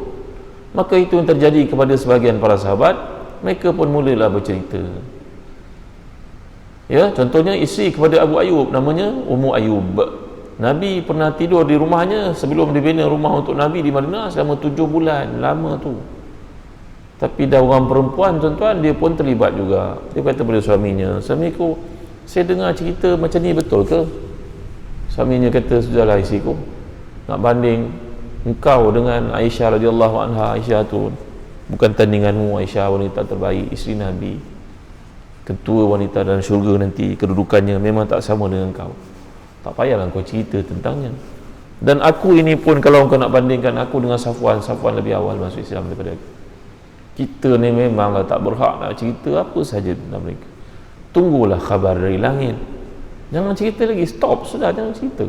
Maka itu yang terjadi kepada sebahagian para sahabat, mereka pun mulalah bercerita. Ya, contohnya isteri kepada Abu Ayyub namanya Ummu Ayyub. Nabi pernah tidur di rumahnya sebelum dibina rumah untuk Nabi di Madinah selama 7 bulan, lama tu. Tapi dah orang perempuan tuan-tuan, dia pun terlibat juga. Dia kata pada suaminya, "Suamiku, saya dengar cerita macam ni, betul ke?" Suaminya kata, "Sudahlah isiku, nak banding engkau dengan Aisyah radhiyallahu anha. Aisyah tu bukan tandinganmu. Aisyah wanita terbaik, isteri Nabi, ketua wanita dalam syurga nanti, kedudukannya memang tak sama dengan kau. Tak payahlah kau cerita tentangnya. Dan aku ini pun kalau kau nak bandingkan aku dengan Safwan lebih awal masuk Islam daripada aku. Kita ni memanglah tak berhak nak cerita apa saja tentang mereka. Tunggulah khabar dari langit. Jangan cerita lagi, stop, sudah, jangan cerita."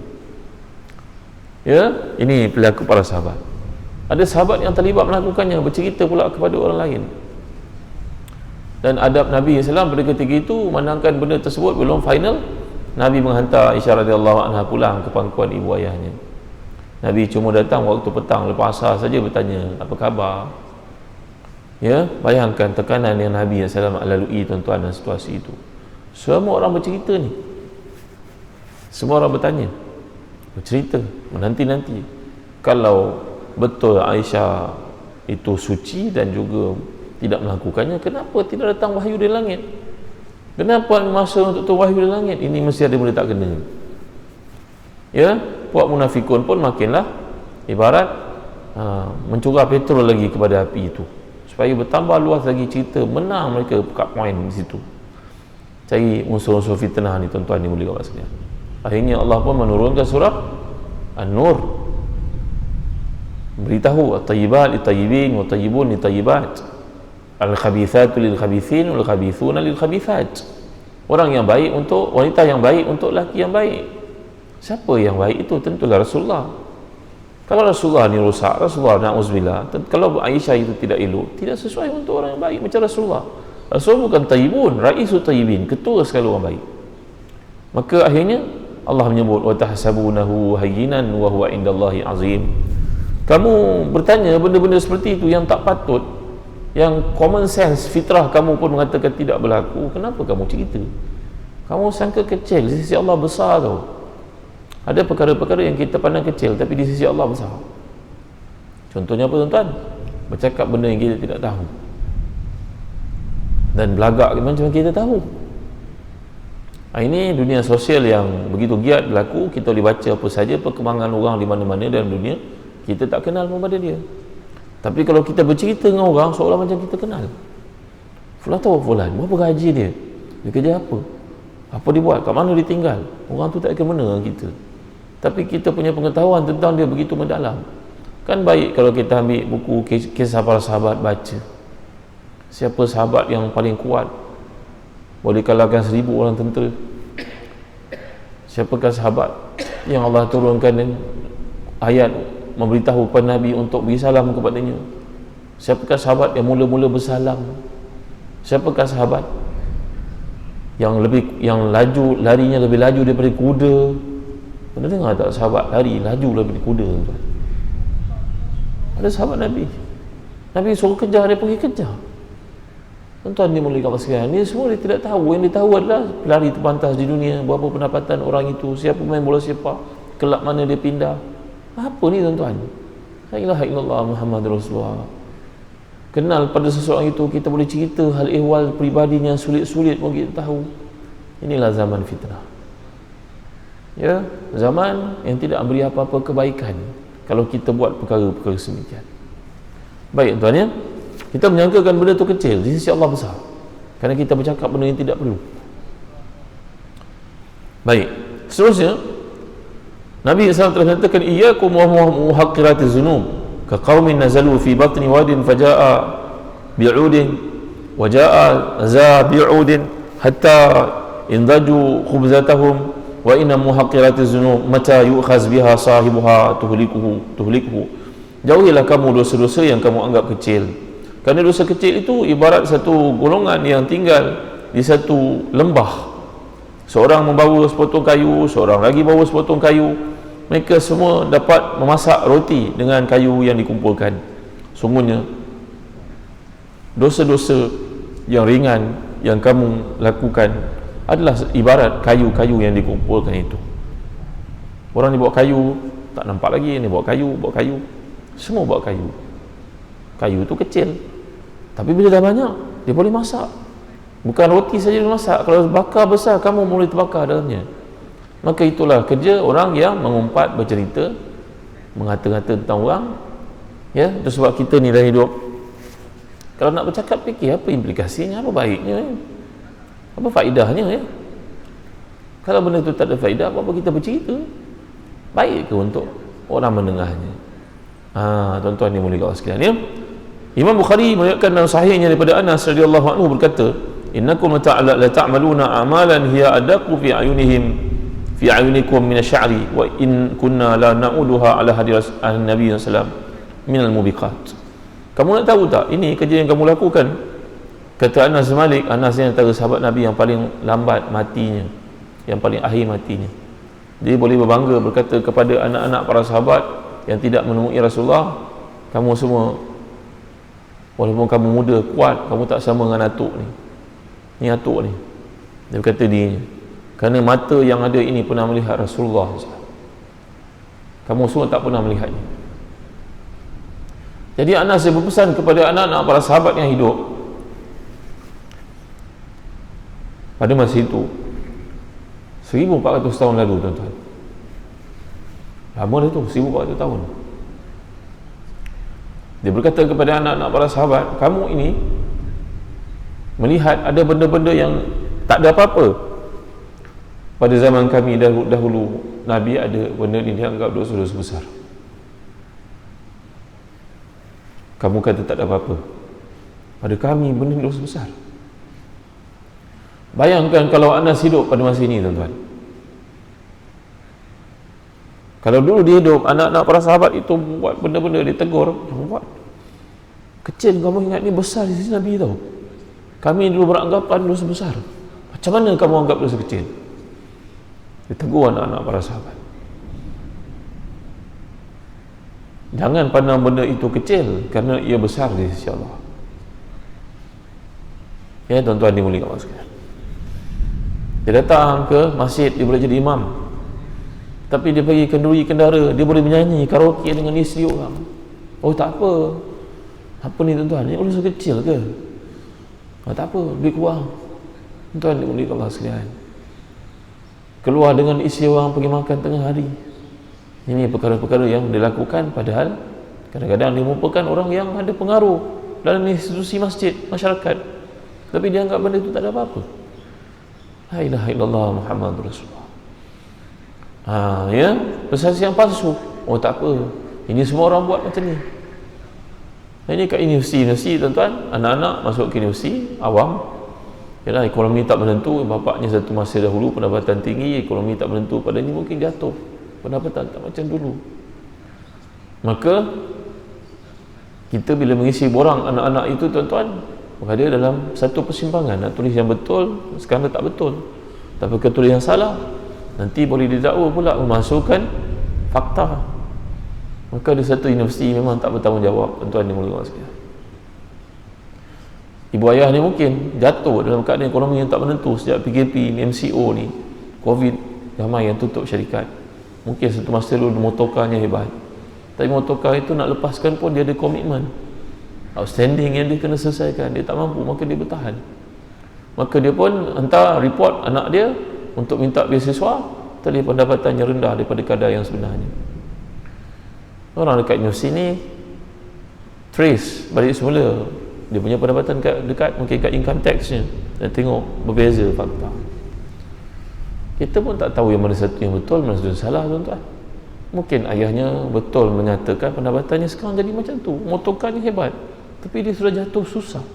Ya, ini perilaku para sahabat. Ada sahabat yang terlibat melakukannya, bercerita pula kepada orang lain. Dan adab Nabi SAW pada ketika itu, memandangkan benda tersebut belum final, Nabi menghantar Aisyah radhiyallahu anha pulang ke pangkuan ibu ayahnya. Nabi cuma datang waktu petang lepas asar saja bertanya, "Apa khabar?" Ya, bayangkan tekanan yang Nabi SAW lalui tuan-tuan dalam situasi itu. Semua orang bercerita ni. Semua orang bertanya, bercerita, menanti-nanti. Kalau betul Aisyah itu suci dan juga tidak melakukannya, kenapa tidak datang wahyu dari langit? Kenapa masa untuk tu wahyu dari langit? Ini mesti ada benda tak kena. Ya, puak munafikun pun makinlah ibarat mencurah petrol lagi kepada api itu, supaya bertambah luas lagi cerita, menang mereka kat poin di situ. Cari unsur-unsur fitnah ni tuan-tuan ni boleh kawat sekalian. Akhirnya Allah pun menurunkan surah An-Nur, beritahu at-tayyibat lit-tayyibin wa tayyibun lit-tayyibat, al-khabithatu lil-khabithin wal-khabithuna lil-khabithat. Orang yang baik untuk wanita yang baik untuk lelaki yang baik. Siapa yang baik itu? Tentulah Rasulullah. Kalau Rasulullah ni rosak, Rasulullah na'uzubillah, kalau Aisyah itu tidak elok, tidak sesuai untuk orang yang baik macam Rasulullah. Rasulullah bukan tayyibun, raisul tayyibin, ketua sekali orang baik. Maka akhirnya Allah menyebut, wa tahsabunahu hayyinan wa huwa indallahi azim. Kamu bertanya benda-benda seperti itu yang tak patut, yang common sense, fitrah kamu pun mengatakan tidak berlaku, kenapa kamu cerita? Kamu sangka kecil, di sisi Allah besar tau. Ada perkara-perkara yang kita pandang kecil tapi di sisi Allah besar. Contohnya apa tuan-tuan? Bercakap benda yang kita tidak tahu dan belagak macam kita tahu. Ini dunia sosial yang begitu giat berlaku. Kita boleh baca apa saja perkembangan orang di mana-mana dalam dunia, kita tak kenal pun pada dia. Tapi kalau kita bercerita dengan orang seolah macam kita kenal. Fulan tahu Fulan, berapa gaji dia? Dia kerja apa? Apa dia buat? Kat mana dia tinggal? Orang tu tak akan mana dengan kita. Tapi kita punya pengetahuan tentang dia begitu mendalam. Kan baik kalau kita ambil buku kisah para sahabat, baca siapa sahabat yang paling kuat, boleh kalahkan 1000 orang tentera. Siapakah sahabat yang Allah turunkan ayat memberitahu kepada Nabi untuk beri salam kepadanya? Siapakah sahabat yang mula-mula bersalam? Siapakah sahabat yang laju, larinya lebih laju daripada kuda? Pernah dengar tak sahabat lari laju daripada kuda? Ada sahabat Nabi suruh kejar, dia pergi kejar. Tuan-tuan ni mulai kawan sekalian, ni semua dia tidak tahu. Yang dia tahu adalah pelari terpantas di dunia, berapa pendapatan orang itu, siapa main bola sepak, kelab mana dia pindah. Apa ni tuan-tuan? La ilaha illallah Muhammad Rasulullah. Kenal pada seseorang itu, kita boleh cerita hal ehwal peribadinya, sulit-sulit pun kita tahu. Inilah zaman fitnah. Ya, zaman yang tidak memberi apa-apa kebaikan kalau kita buat perkara-perkara semikian. Baik tuan ya, kita menyangkakan benda itu kecil, di sisi Allah besar, kerana kita bercakap benda yang tidak perlu. Baik, seterusnya Nabi SAW telah katakan, iyyakum wa muhaqqiratiz zunub, ka qaumin nazalu fi batni wadin faja'a bi'udin wa ja'a za bi'udin hatta indaju khubzatahum wa inna muhaqqiratiz zunub mata yu'khaz biha sahibuha tuhlikuhu. Jauhilah kamu dosa-dosa yang kamu anggap kecil, kerana dosa kecil itu ibarat satu golongan yang tinggal di satu lembah Seorang membawa sepotong kayu, seorang lagi bawa sepotong kayu. Mereka semua dapat memasak roti dengan kayu yang dikumpulkan. Sungguhnya dosa-dosa yang ringan yang kamu lakukan adalah ibarat kayu-kayu yang dikumpulkan itu. Orang ni bawa kayu, tak nampak lagi, ni bawa kayu, semua bawa kayu. Kayu tu kecil, tapi bila dah banyak, dia boleh masak. Bukan roti saja dia masak, kalau bakar besar, kamu boleh terbakar dalamnya. Maka itulah kerja orang yang mengumpat, bercerita, mengata-ngata tentang orang. Ya, itu sebab kita ni dalam hidup, kalau nak bercakap, fikir apa implikasinya, apa baiknya, apa faedahnya, ya. Kalau benda tu tak ada faedah, apa kita bercerita? Baik ke untuk orang mendengarnya? Tuan-tuan yang mulia Allah sekalian, ya. Imam Bukhari meriwayatkan dalam sahihnya daripada Anas radhiyallahu anhu berkata, innakum la ta'maluna a'malan hiya adaqu fi ayunikum min asy-sya'ri wa in kunna la na'uduha ala hadiras an-nabi sallallahu alaihi wasallam min al-mubiqat. Kamu nak tahu tak, ini kerja yang kamu lakukan? Kata Anas bin Malik, Anas ni antara sahabat Nabi yang paling lambat matinya, yang paling akhir matinya. Dia boleh berbangga berkata kepada anak-anak para sahabat yang tidak menemui Rasulullah, kamu semua, walaupun kamu muda, kuat, kamu tak sama dengan atuk ni. Ni atuk ni. Dia berkata dirinya, kerana mata yang ada ini pernah melihat Rasulullah. Kamu semua tak pernah melihatnya. Jadi Anas berpesan kepada anak-anak para sahabat yang hidup pada masa itu, 1400 tahun lalu, tuan-tuan. Lama dah tu, 1400 tahun. Dia berkata kepada anak-anak para sahabat, kamu ini melihat ada benda-benda yang tak ada apa-apa. Pada zaman kami dahulu, Nabi ada benda ini dianggap dosa-dosa besar. Kamu kata tak ada apa-apa. Pada kami benda ini dosa besar. Bayangkan kalau Anas hidup pada masa ini, tuan-tuan. Kalau dulu dia hidup, anak-anak para sahabat itu buat benda-benda, dia tegur, jangan buat. Kecil, kamu ingat ni besar di sisi Nabi tau. Kami dulu beranggapan dosa besar. Macam mana kamu anggap dosa kecil? Dia tegur anak-anak para sahabat. Jangan pandang benda itu kecil, kerana ia besar di sisi Allah. Ya, tuan-tuan dimuliakan Allah sekalian. Dia datang ke masjid, dia boleh jadi imam, tapi dia pergi kenduri kendara, dia boleh menyanyi karaoke dengan isteri orang. Oh, tak apa. Apa ni, tuan-tuan? Ini urusan kecil ke? Tak apa, duit kurang. Tuan-tuan dimuliakan Allah sekalian. Keluar dengan isteri orang pergi makan tengah hari. Ini perkara-perkara yang dilakukan, padahal kadang-kadang dia merupakan orang yang ada pengaruh dalam institusi masjid, masyarakat, tapi dia anggap benda itu tak ada apa-apa. La ilaha illallah Muhammadur Rasulullah. Ya, persaksian palsu. Oh, tak apa. Ini semua orang buat macam ni. Ini kat universiti, tuan-tuan, anak-anak masuk ke universiti awam. Yalah, ekonomi tak menentu, bapaknya satu masa dahulu pendapatan tinggi, ekonomi tak menentu, pada ni mungkin jatuh pendapatan, tak macam dulu. Maka kita bila mengisi borang anak-anak itu, tuan-tuan, berada dalam satu persimpangan. Nak tulis yang betul, sekarang tak betul, tapi kalau tulis yang salah, nanti boleh didakwa pula memasukkan fakta. Maka ada satu universiti memang tak bertanggungjawab, tuan-tuan dimuliakan sekalian. Ibu ayah ni mungkin jatuh dalam keadaan ekonomi yang tak menentu sejak PKP ni, MCO ni, Covid, ramai yang tutup syarikat. Mungkin satu masa dulu motokarnya hebat, tapi motorkar itu nak lepaskan pun dia ada komitmen outstanding yang dia kena selesaikan. Dia tak mampu, maka dia bertahan. Maka dia pun hantar report anak dia untuk minta beasiswa, tapi pendapatannya rendah daripada kadar yang sebenarnya. Orang dekat news sini trace balik semula dia punya pendapatan dekat mungkin kat income tax nya, dan tengok berbeza fakta. Kita pun tak tahu yang mana satu yang betul, mana satu yang salah, tuan-tuan. Mungkin ayahnya betul menyatakan pendapatannya sekarang jadi macam tu, motorkarnya hebat, tapi dia sudah jatuh susah,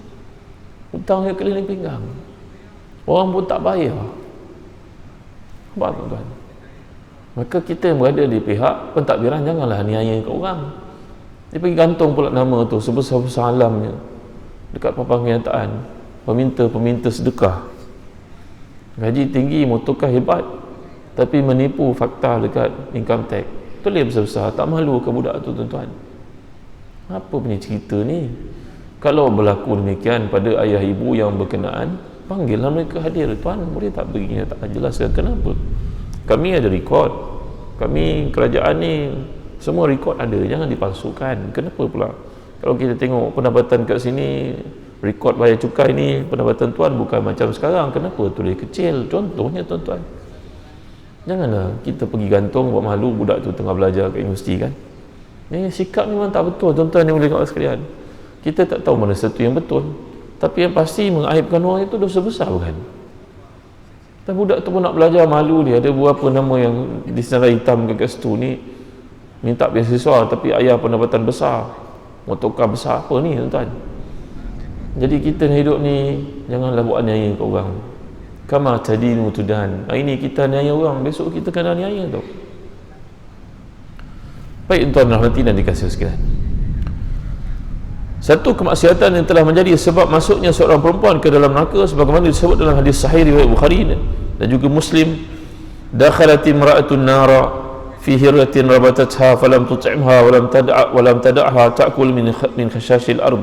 hutangnya keliling pinggang, orang pun tak bayar. Apa, tuan-tuan? Maka kita yang berada di pihak pentadbiran, janganlah niaya ke orang. Dia pergi gantung pula nama tu sebesar-besar alamnya dekat papan kenyataan, peminta-peminta sedekah. gaji tinggi, motorkar hebat, tapi menipu fakta dekat income tax, tulis besar-besar, tak malu ke budak tu tuan-tuan? Apa punya cerita ni? Kalau berlaku demikian pada ayah ibu yang berkenaan, panggillah mereka hadir. Tuan boleh tak bagi tak jelaskan kenapa? Kami ada rekod, kami kerajaan ni semua rekod ada, jangan dipalsukan. Kenapa pula kalau kita tengok pendapatan kat sini, rekod bayar cukai ni, pendapatan tuan bukan macam sekarang, kenapa tulis kecil? Contohnya tuan-tuan, janganlah kita pergi gantung buat malu budak tu tengah belajar kat universiti kan. Ni sikap ni memang tak betul tuan-tuan yang boleh kawan sekalian. Kita tak tahu mana satu yang betul, tapi yang pasti mengaibkan orang itu dosa besar bukan? Dan budak tu pun nak belajar, malu dia, ada beberapa nama yang disenarai hitam kat situ ni, minta beasiswa tapi ayah pendapatan besar, motorkar besar, apa ni tuan-tuan? Jadi kita hidup ni janganlah buat aniaya ke orang. Kama tadinu tudan. Hari ni kita aniaya orang, besok kita kena aniaya tau. Baik tuan rahmati dan dikasihi sekalian, satu kemaksiatan yang telah menjadi sebab masuknya seorang perempuan ke dalam neraka sebagaimana disebut dalam hadis sahih riwayat Bukhari dan juga Muslim, dakhalat imra'atun nara fi hirratin rabatatha falam tut'imha walam tada'ha ta'kul min khashashil ard.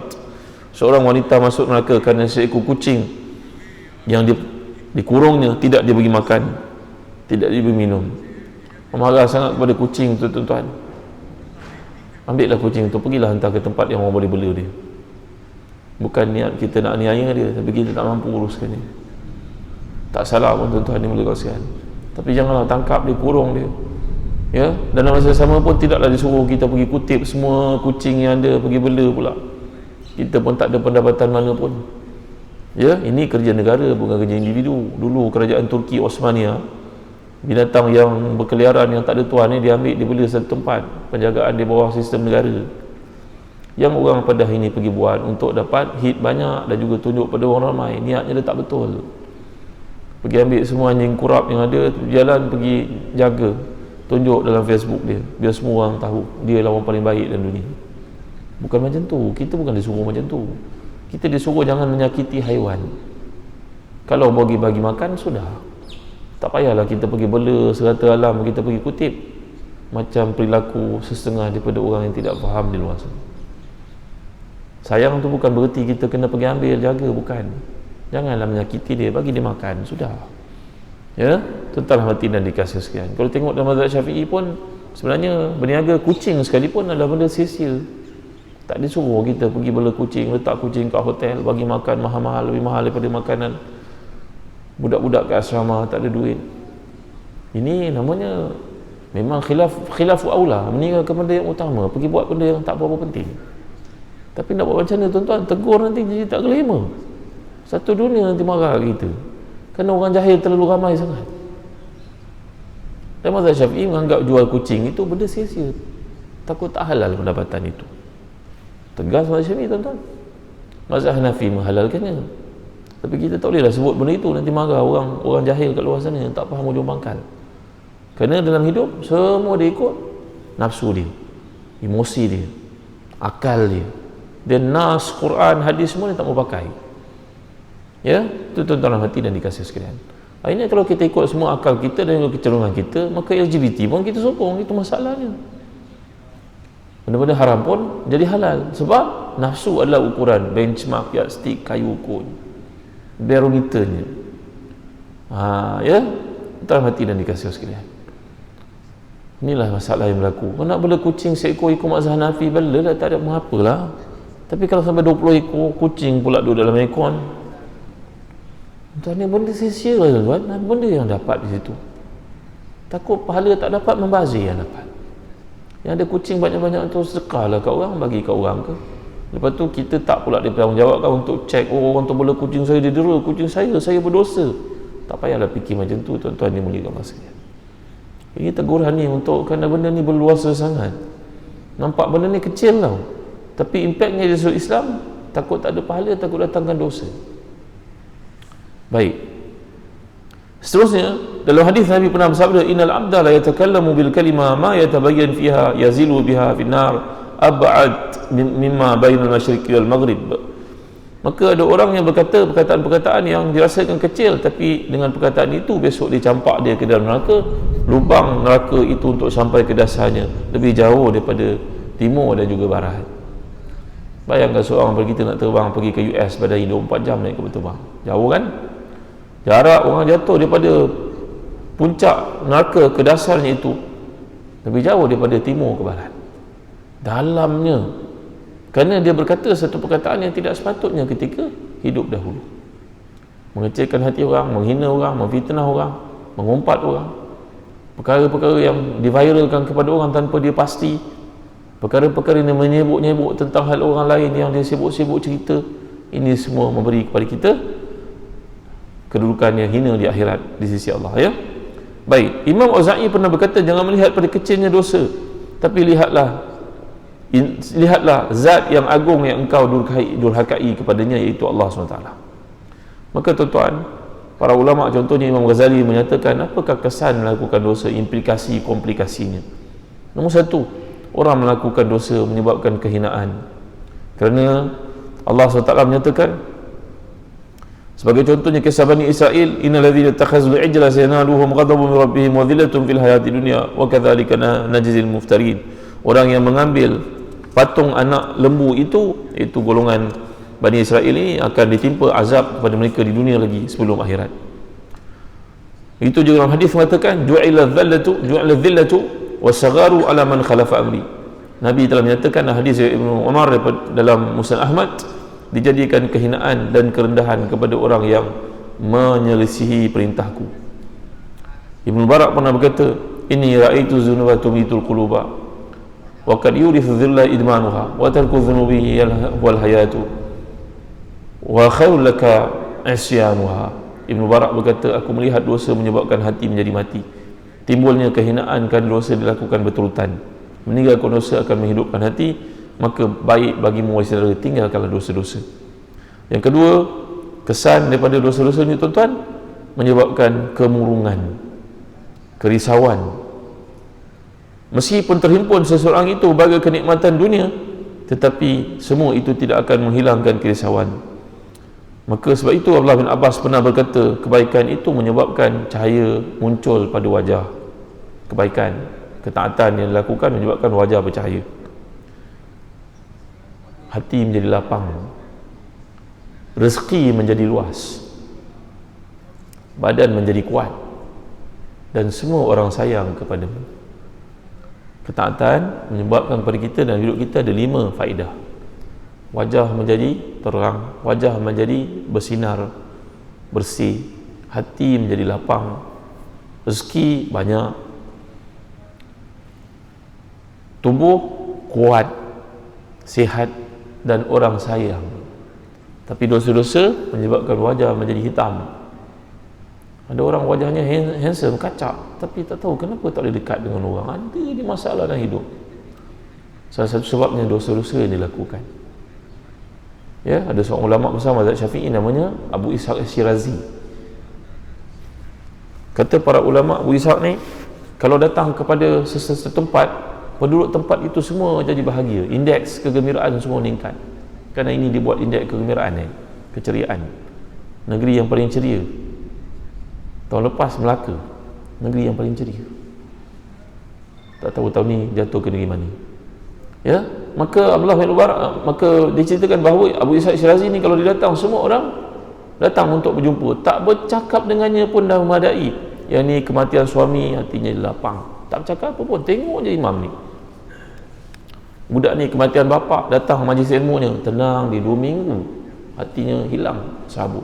Seorang wanita masuk neraka kerana seekor kucing yang dikurungnya, tidak diberi makan, tidak diberi minum. Marah sangat kepada kucing tu tuan-tuan. Ambillah kucing tu, pergilah hantar ke tempat yang orang boleh bela dia. Bukan niat kita nak aniaya dia, tapi kita tak mampu uruskan dia. Tak salah pun tuan-tuan ni boleh kasihan, tapi janganlah tangkap dia, kurung dia, ya. Dan dalam masa sama pun tidaklah disuruh kita pergi kutip semua kucing yang ada, pergi bela pula. Kita pun tak ada pendapatan mana pun, ya. Ini kerja negara, bukan kerja individu. Dulu kerajaan Turki Osmania, binatang yang berkeliaran yang tak ada tuan ni diambil, dibeli satu tempat, penjagaan di bawah sistem negara. Yang orang pada hari ini pergi buat untuk dapat hit banyak dan juga tunjuk pada orang ramai, niatnya dia tak betul. Pergi ambil semua anjing kurap yang ada, jalan pergi jaga, tunjuk dalam Facebook dia, biar semua orang tahu dia lawan paling baik dalam dunia. Bukan macam tu, kita bukan disuruh macam tu. Kita disuruh jangan menyakiti haiwan. Kalau bagi makan, sudah, tak payahlah kita pergi bela serata alam, kita pergi kutip macam perilaku setengah daripada orang yang tidak faham di luar sana. Sayang tu bukan bererti kita kena pergi ambil, jaga, bukan. Janganlah menyakiti dia, bagi dia makan, sudah, ya. Tuan-tuan hati dan dikasihi sekalian, kalau tengok dalam mazhab Syafi'i pun sebenarnya berniaga kucing sekalipun adalah benda sia-sia. Tak disuruh kita pergi bela kucing, letak kucing kat hotel, bagi makan mahal-mahal, lebih mahal daripada makanan budak-budak kat asrama tak ada duit. Ini namanya memang khilafu aula, meninggalkan benda yang utama, pergi buat benda yang tak berapa penting. Tapi nak buat macam mana tuan-tuan? Tegur nanti jadi tak kelima, satu dunia nanti marah kita kerana orang jahil terlalu ramai sangat. Dan mazhab Syafi'i menganggap jual kucing itu benda sia-sia, takut tak halal pendapatan itu. Tegas mazhab Syafi'i tuan-tuan. Mazhab Hanafi menghalalkannya, tapi kita tak bolehlah sebut benda itu, nanti marah orang jahil kat luar sana yang tak faham ujung pangkal. Kerana dalam hidup semua dia ikut nafsu dia, emosi dia, akal dia. Dia nas, Quran, hadis semua dia tak mau pakai. Ya, itu tuan-tuan hati dan dikasihi sekalian. Akhirnya kalau kita ikut semua akal kita dan kecenderungan kita, maka LGBT pun kita sokong, itu masalahnya. Benda-benda haram pun jadi halal, sebab nafsu adalah ukuran, benchmark, yardstick, kayu ukur, barometernya. Ya, tuan hati dan dikasihi sekalian. Inilah masalah yang berlaku. Kau nak bela kucing seekor ikut mazhab Hanafi, bela lah, tak ada mengapalah. Tapi kalau sampai 20 ekor kucing pula duduk dalam aircon, tuan ni benda sia-sia lah tuan. Benda yang dapat di situ, takut pahala tak dapat, membazir yang dapat. Yang ada kucing banyak-banyak tu sedekah lah kat orang, bagi kat orang ke. Lepas tu kita tak pula dipertanggungjawabkan untuk cek, oh orang tu bela kucing saya, dia dera kucing saya berdosa. Tak payahlah fikir macam tu tuan-tuan ni mulia sekalian. Ini teguran ni untuk, kerana benda ni berluasa sangat. Nampak benda ni kecil tau, tapi impaknya di sudut Islam, takut tak ada pahala, takut datangkan dosa. Baik, seterusnya dalam hadis Nabi pernah bersabda, innal abda la yatakallamu bil kalima ma yatabayyan fiha yazilu biha fin nar ab'ad mimma bainal masyriqi wal maghrib. Maka ada orang yang berkata perkataan-perkataan yang dirasakan kecil, tapi dengan perkataan itu besok dia campak dia ke dalam neraka. Lubang neraka itu untuk sampai ke dasarnya lebih jauh daripada timur dan juga barat. Bayangkan seorang daripada kita nak terbang pergi ke US pada 24 jam naik kapal terbang. Jauh kan? Jarak orang jatuh daripada puncak neraka ke dasarnya itu lebih jauh daripada timur ke barat. Dalamnya, kerana dia berkata satu perkataan yang tidak sepatutnya ketika hidup dahulu. Mengecilkan hati orang, menghina orang, memfitnah orang, mengumpat orang. Perkara-perkara yang diviralkan kepada orang tanpa dia pasti. Perkara-perkara yang menyebut-nyebut tentang hal orang lain yang dia sibuk-sibuk cerita. Ini semua memberi kepada kita kedudukan yang hina di akhirat di sisi Allah, ya. Baik, Imam Auza'i pernah berkata, jangan melihat pada kecilnya dosa, tapi lihatlah zat yang agung yang engkau durhakai kepadanya, iaitu Allah SWT. Maka tuan-tuan, para ulama contohnya Imam Ghazali menyatakan, apakah kesan melakukan dosa, implikasi komplikasinya? Nombor satu, orang melakukan dosa menyebabkan kehinaan, kerana Allah SWT menyatakan sebagai contohnya kisah Bani Israel, innal ladzina takhazul ijla sayanaluhum ghadabun min rabbihim wa dhillatun fil hayati dunya wa kadzalika najzil muftarin. Orang yang mengambil patung anak lembu itu golongan Bani Israel ini akan ditimpa azab kepada mereka di dunia lagi sebelum akhirat. Itu juga dalam hadis mengatakan ju'ila dhillatu wasagharu ala man khalafa amri. Nabi telah menyatakan dalam hadis Ibnu Umar dalam Musnad Ahmad, dijadikan kehinaan dan kerendahan kepada orang yang menyelisihi perintahku. Ibnu Barak pernah berkata, inni ra'aitu dhunuba tumitul quluba wa kad yurithu dhilla idmanuha wa tarku dhunubi wal hayatu wa khairul laka isyanuha. Ibnu Barak berkata, aku melihat dosa menyebabkan hati menjadi mati. Timbulnya kehinaan kerana dosa dilakukan berterutan. Meninggalkan dosa akan menghidupkan hati, maka baik bagimu wahai saudara, tinggalkanlah dosa-dosa. Yang kedua, kesan daripada dosa-dosa ini tuan-tuan, menyebabkan kemurungan, kerisauan. Meskipun terhimpun seseorang itu berbagai kenikmatan dunia, tetapi semua itu tidak akan menghilangkan kerisauan. Maka sebab itu Abdullah bin Abbas pernah berkata, kebaikan itu menyebabkan cahaya muncul pada wajah. Kebaikan, ketaatan yang dilakukan menyebabkan wajah bercahaya. Hati menjadi lapang, rezeki menjadi luas, badan menjadi kuat, dan semua orang sayang kepadamu. Ketaatan menyebabkan kepada kita dan hidup kita ada 5 faedah. Wajah menjadi terang, wajah menjadi bersinar, bersih, hati menjadi lapang, rezeki banyak, tubuh kuat, sihat, dan orang sayang. Tapi dosa-dosa menyebabkan wajah menjadi hitam. Ada orang wajahnya handsome, kacak, tapi tak tahu kenapa tak boleh dekat dengan orang. Ada dia masalah dalam hidup. Salah satu sebabnya dosa-dosa yang dilakukan. Ya, ada seorang ulama besar mazhab Syafi'i namanya Abu Ishaq Syirazi. Kata para ulama, Abu Ishaq ni kalau datang kepada sesuatu tempat, penduduk tempat itu semua jadi bahagia, indeks kegembiraan semua meningkat. Kerana ini dibuat indeks kegembiraan, keceriaan. Negeri yang paling ceria. Tahun lepas Melaka, negeri yang paling ceria. Tak tahu tahun ni jatuh ke negeri mana. Ya, maka Abdullah bin Mubarak, maka diceritakan bahawa Abu Ishaq Syirazi ni kalau dia datang, semua orang datang untuk berjumpa. Tak bercakap dengannya pun dah memadai. Yang ni kematian suami, hatinya lapang. Tak bercakap apa pun, tengok je imam ni. Budak ni kematian bapa, datang majlis ilmunya, tenang di 2 minggu, hatinya hilang sabut.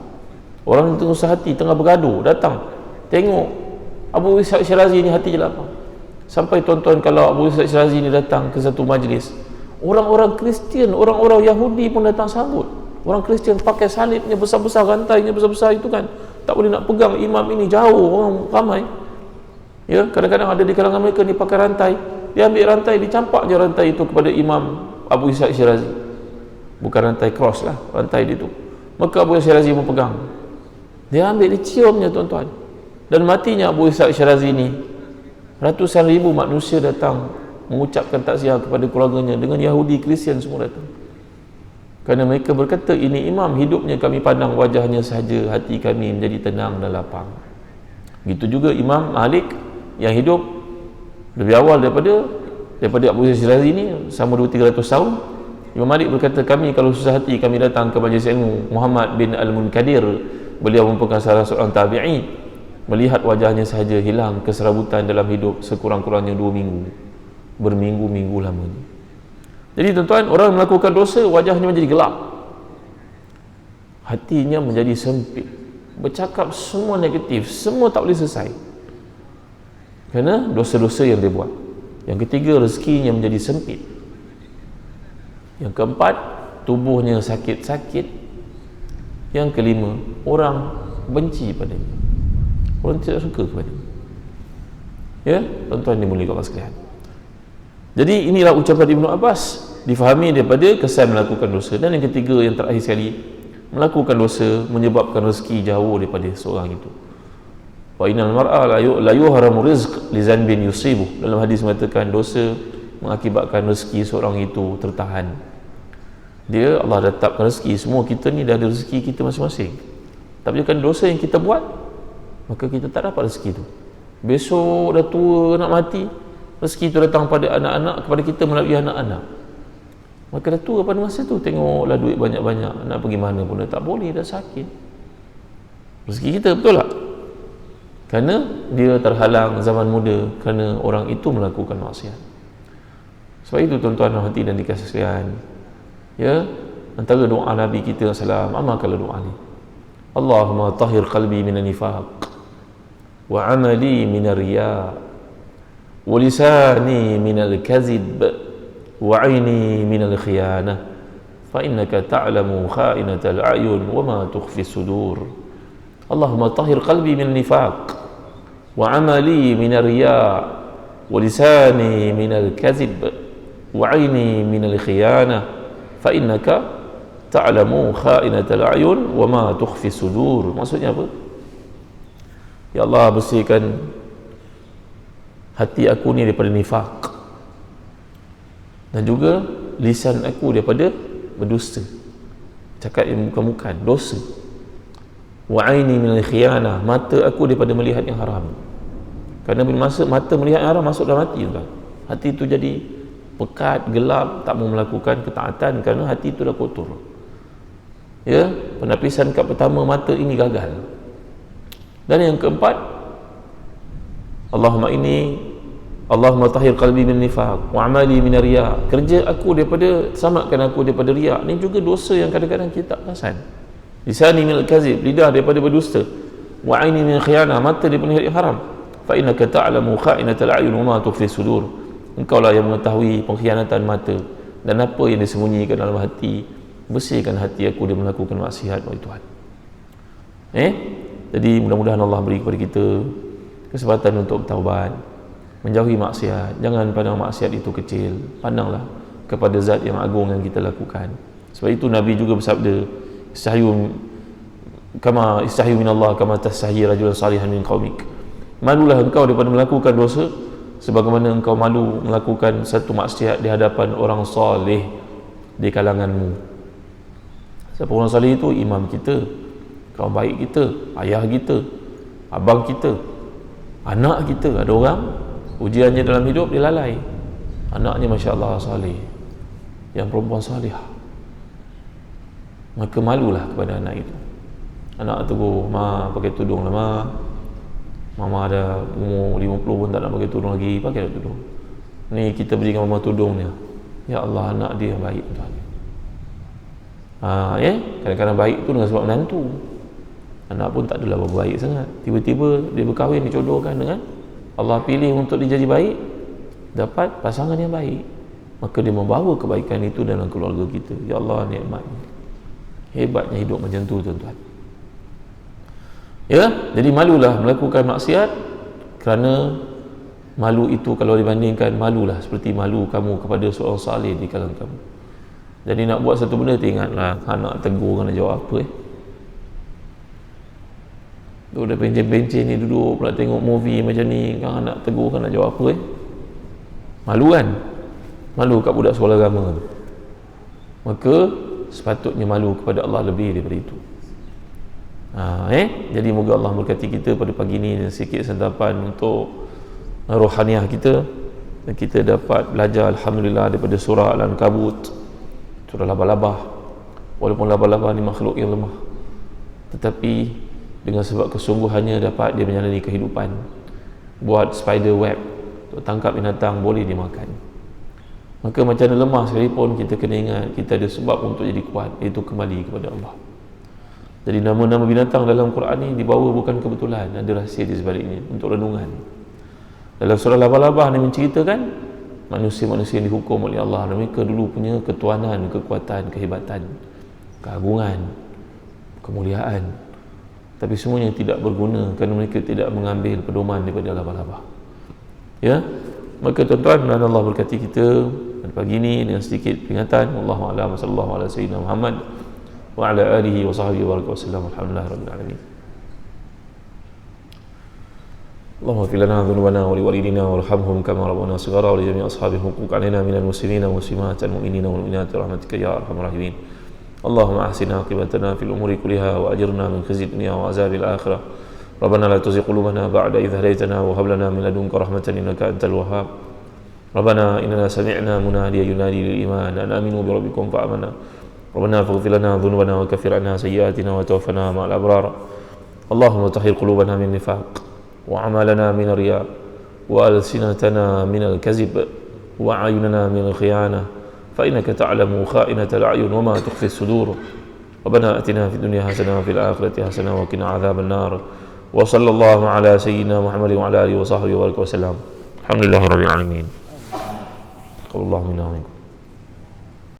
Orang tengah sehati, tengah bergaduh, datang tengok Abu Ishaq Syirazi ni, hati je lapang. Sampai tuan-tuan, kalau Abu Ishaq Syirazi ni datang ke satu majlis, orang-orang Kristian, orang-orang Yahudi pun datang sambut. Orang Kristian pakai salibnya besar-besar, rantainya besar-besar itu kan, tak boleh nak pegang imam ini, jauh, orang ramai. Ya, kadang-kadang ada di kalangan mereka ni pakai rantai, dia ambil rantai, dicampak je rantai itu kepada Imam Abu Ishaq Syirazi. Bukan rantai cross lah, rantai dia tu. Maka Abu Ishaq Syirazi memegang, dia ambil, diciumnya tuan-tuan, dan matinya Abu Ishaq Syirazi ni, ratusan ribu manusia datang mengucapkan takziah kepada keluarganya, dengan Yahudi, Kristian semua datang. Kerana mereka berkata, ini imam, hidupnya kami pandang wajahnya sahaja, hati kami menjadi tenang dan lapang. Begitu juga Imam Malik yang hidup lebih awal daripada Abu Yazid Syirazi ni, sama 200-300 tahun. Imam Malik berkata, kami kalau susah hati kami datang ke majlis ilmu Muhammad bin Al-Munkadir. Beliau merupakan salah seorang tabi'i. Melihat wajahnya sahaja hilang keserabutan dalam hidup sekurang-kurangnya 2 minggu, berminggu-minggu lamanya. Jadi tuan-tuan, orang melakukan dosa wajahnya menjadi gelap, hatinya menjadi sempit, bercakap semua negatif, semua tak boleh selesai kerana dosa-dosa yang dia buat. Yang ketiga, rezekinya menjadi sempit. Yang keempat, tubuhnya sakit-sakit. Yang kelima, orang benci padanya, orang tidak suka kepadanya. Ya, tuan-tuan dimulai Allah sekalian. Jadi inilah ucapan Ibnu Abbas, difahami daripada kesan melakukan dosa. Dan yang ketiga, yang terakhir sekali, melakukan dosa menyebabkan rezeki jauh daripada seorang itu. Wa innal mar'a la yuhramu rizq li zanbin yusibuh. Dalam hadis mengatakan dosa mengakibatkan rezeki seorang itu tertahan. Dia, Allah dah tetapkan rezeki, semua kita ni dah ada rezeki kita masing-masing. Tapi kan dosa yang kita buat, maka kita tak dapat rezeki tu. Besok dah tua nak mati, rezeki itu datang pada anak-anak, kepada kita melalui anak-anak. Maka dah tua pada masa tu, tengoklah duit banyak-banyak, nak pergi mana pun dah tak boleh, dah sakit. Rezeki kita, betul tak? Kerana dia terhalang zaman muda, kerana orang itu melakukan maksiat. Sebab itu tuan-tuan hati dan dikasih sekalian, ya, antara doa Nabi kita SAW, amalkanlah doa ni. Allahumma tahhir qalbi minan nifaq, wa amali minar riya, wa lisani minal kazib, wa aini minal khiyanah, fa innaka ta'lamu kha'inatal a'yun wa ma tukhfi sudur. Allahumma tahhir qalbi minan nifaq, wa amali minar riya, wa lisani minal kazib, wa aini minal khiyanah, fa innaka ta'lamu kha'inatal a'yun wa ma tukhfi sudur. Maksudnya apa? Ya Allah, bersihkan hati aku ni daripada nifaq, dan juga lisan aku daripada berdusta, cakap yang bukan-bukan, dosa. Wa aini minal khiyanah, mata aku daripada melihat yang haram. Kerana bila masa mata melihat yang haram, masuk dalam hati tuan. Hati itu jadi pekat, gelap, tak mau melakukan ketaatan kerana hati itu dah kotor. Ya, penapisan kat pertama mata ini gagal. Dan yang keempat, Allahumma tahhir qalbi min nifaq wa amali min riya, kerja aku daripada, selamatkan aku daripada riya. Ini juga dosa yang kadang-kadang kita tak perasan. Lisani min al-kazib, lidah daripada berdusta. Wa aini min khiyanah, mata daripada melihat yang haram. Fa innaka ta'lamu kha'inatal a'yun wa ma tukhfi sudur. Engkau lah yang mengetahui pengkhianatan mata dan apa yang disembunyikan dalam hati. Bersihkan hati aku dia melakukan maksiat, wahai Tuhan. Jadi mudah-mudahan Allah beri kepada kita kesempatan untuk bertaubat, menjauhi maksiat. Jangan pandang maksiat itu kecil, pandanglah kepada zat yang agung yang kita lakukan. Sebab itu Nabi juga bersabda, istahyu min Allah kama tastahyi rajulan salihan min qaumik. Malulah engkau daripada melakukan dosa sebagaimana engkau malu melakukan satu maksiat di hadapan orang saleh di kalanganmu. Siapa orang saleh itu? Imam kita, kawan baik kita, ayah kita, abang kita, anak kita. Ada orang ujiannya dalam hidup, dia lalai, anaknya Masya Allah saleh, yang perempuan salihah, maka malulah kepada anak itu. Anak tegur, ma pakai tudung lah ma, mama ada umur 50 pun tak nak pakai tudung lagi, pakai tudung ni, kita berikan mama tudung ni. Ya Allah, anak dia baik Tuhan. Kadang-kadang baik tu dengan sebab menantu, anak pun tak adalah berapa baik sangat, tiba-tiba dia berkahwin, dicodohkan dengan Allah, pilih untuk dia jadi baik, dapat pasangan yang baik, maka dia membawa kebaikan itu dalam keluarga kita. Ya Allah, nikmat, hebatnya hidup macam tu tuan-tuan. Ya, jadi malulah melakukan maksiat, kerana malu itu kalau dibandingkan, malulah seperti malu kamu kepada seorang saleh di kalangan kamu. Jadi nak buat satu benda, ingatlah anak tegur, nak jawab apa tu dah pencen-pencen ni, duduk pula tengok movie macam ni, kan anak tegur, kan nak jawab apa malu kan, malu kat budak sekolah agama tu. Maka sepatutnya malu kepada Allah lebih daripada itu. Jadi moga Allah berkati kita pada pagi ini dan sikit santapan untuk rohaniah kita, dan kita dapat belajar alhamdulillah daripada surah Al-Ankabut, surah laba-laba. Walaupun laba-laba ni makhluk yang lemah, tetapi dengan sebab kesungguhannya dapat dia menjalani kehidupan. Buat spider web untuk tangkap binatang, boleh dimakan. Maka macam mana lemah sekalipun, kita kena ingat kita ada sebab untuk jadi kuat, iaitu kembali kepada Allah. Jadi nama-nama binatang dalam Quran ni dibawa bukan kebetulan, ada rahsia di sebaliknya untuk renungan. Dalam surah Laba-Laba ni menceritakan manusia-manusia yang dihukum oleh Allah, mereka dulu punya ketuanan, kekuatan, kehebatan, keagungan, kemuliaan, tapi semuanya tidak berguna kerana mereka tidak mengambil pedoman daripada laba-laba. Ya, maka tuan-tuan dan Allah berkati kita pada pagi ini dengan sedikit peringatan. Wallahu a'lam, sallallahu ala sayyidina Muhammad wa ala alihi wa sahbihi wa sallam. Alhamdulillahirabbil alamin. Allahumma ighfir lana dhunubana wa liwalidina warhamhum kama rabbana shighara wa li jami'i ashabi huquq alaina minal muslimina wal muslimat wal mu'minina wal mu'minat rahmatika ya arhamar rahimin. Allahumma ahsin aqibatana fil umuri kulliha wa ajirna min khizyi dunya wa azabil akhirah. Rabbana la tuzigh qulubana ba'da idh hadaytana wa hab lana min ladunka rahmatan innaka antal wahhab. Rabbana innana sami'na munadiyan yunadi lil iman an aminu bi rabbikum fa amanna. Rabbana faghfir lana dhunubana wa kaffir 'anna sayyi'atina wa tawaffana ma'al abrar. Allahumma tahhir qulubana min nifaq wa 'amalana min riya wa alsinatana min al-kadhib wa 'ayunana min al-khiyanah fa innaka ta'lamu kha'inatal a'yun wa ma tukhfi as-sudur. Rabbana atina fid dunya hasanah wa fil akhirati hasanah wa qina 'adzaban nar. Wa sallallahu ala sayyidina Muhammadin wa ala alihi wa sahbihi wa sallam. Alhamdulillahirabbil alamin. Allahu minna wa minkum.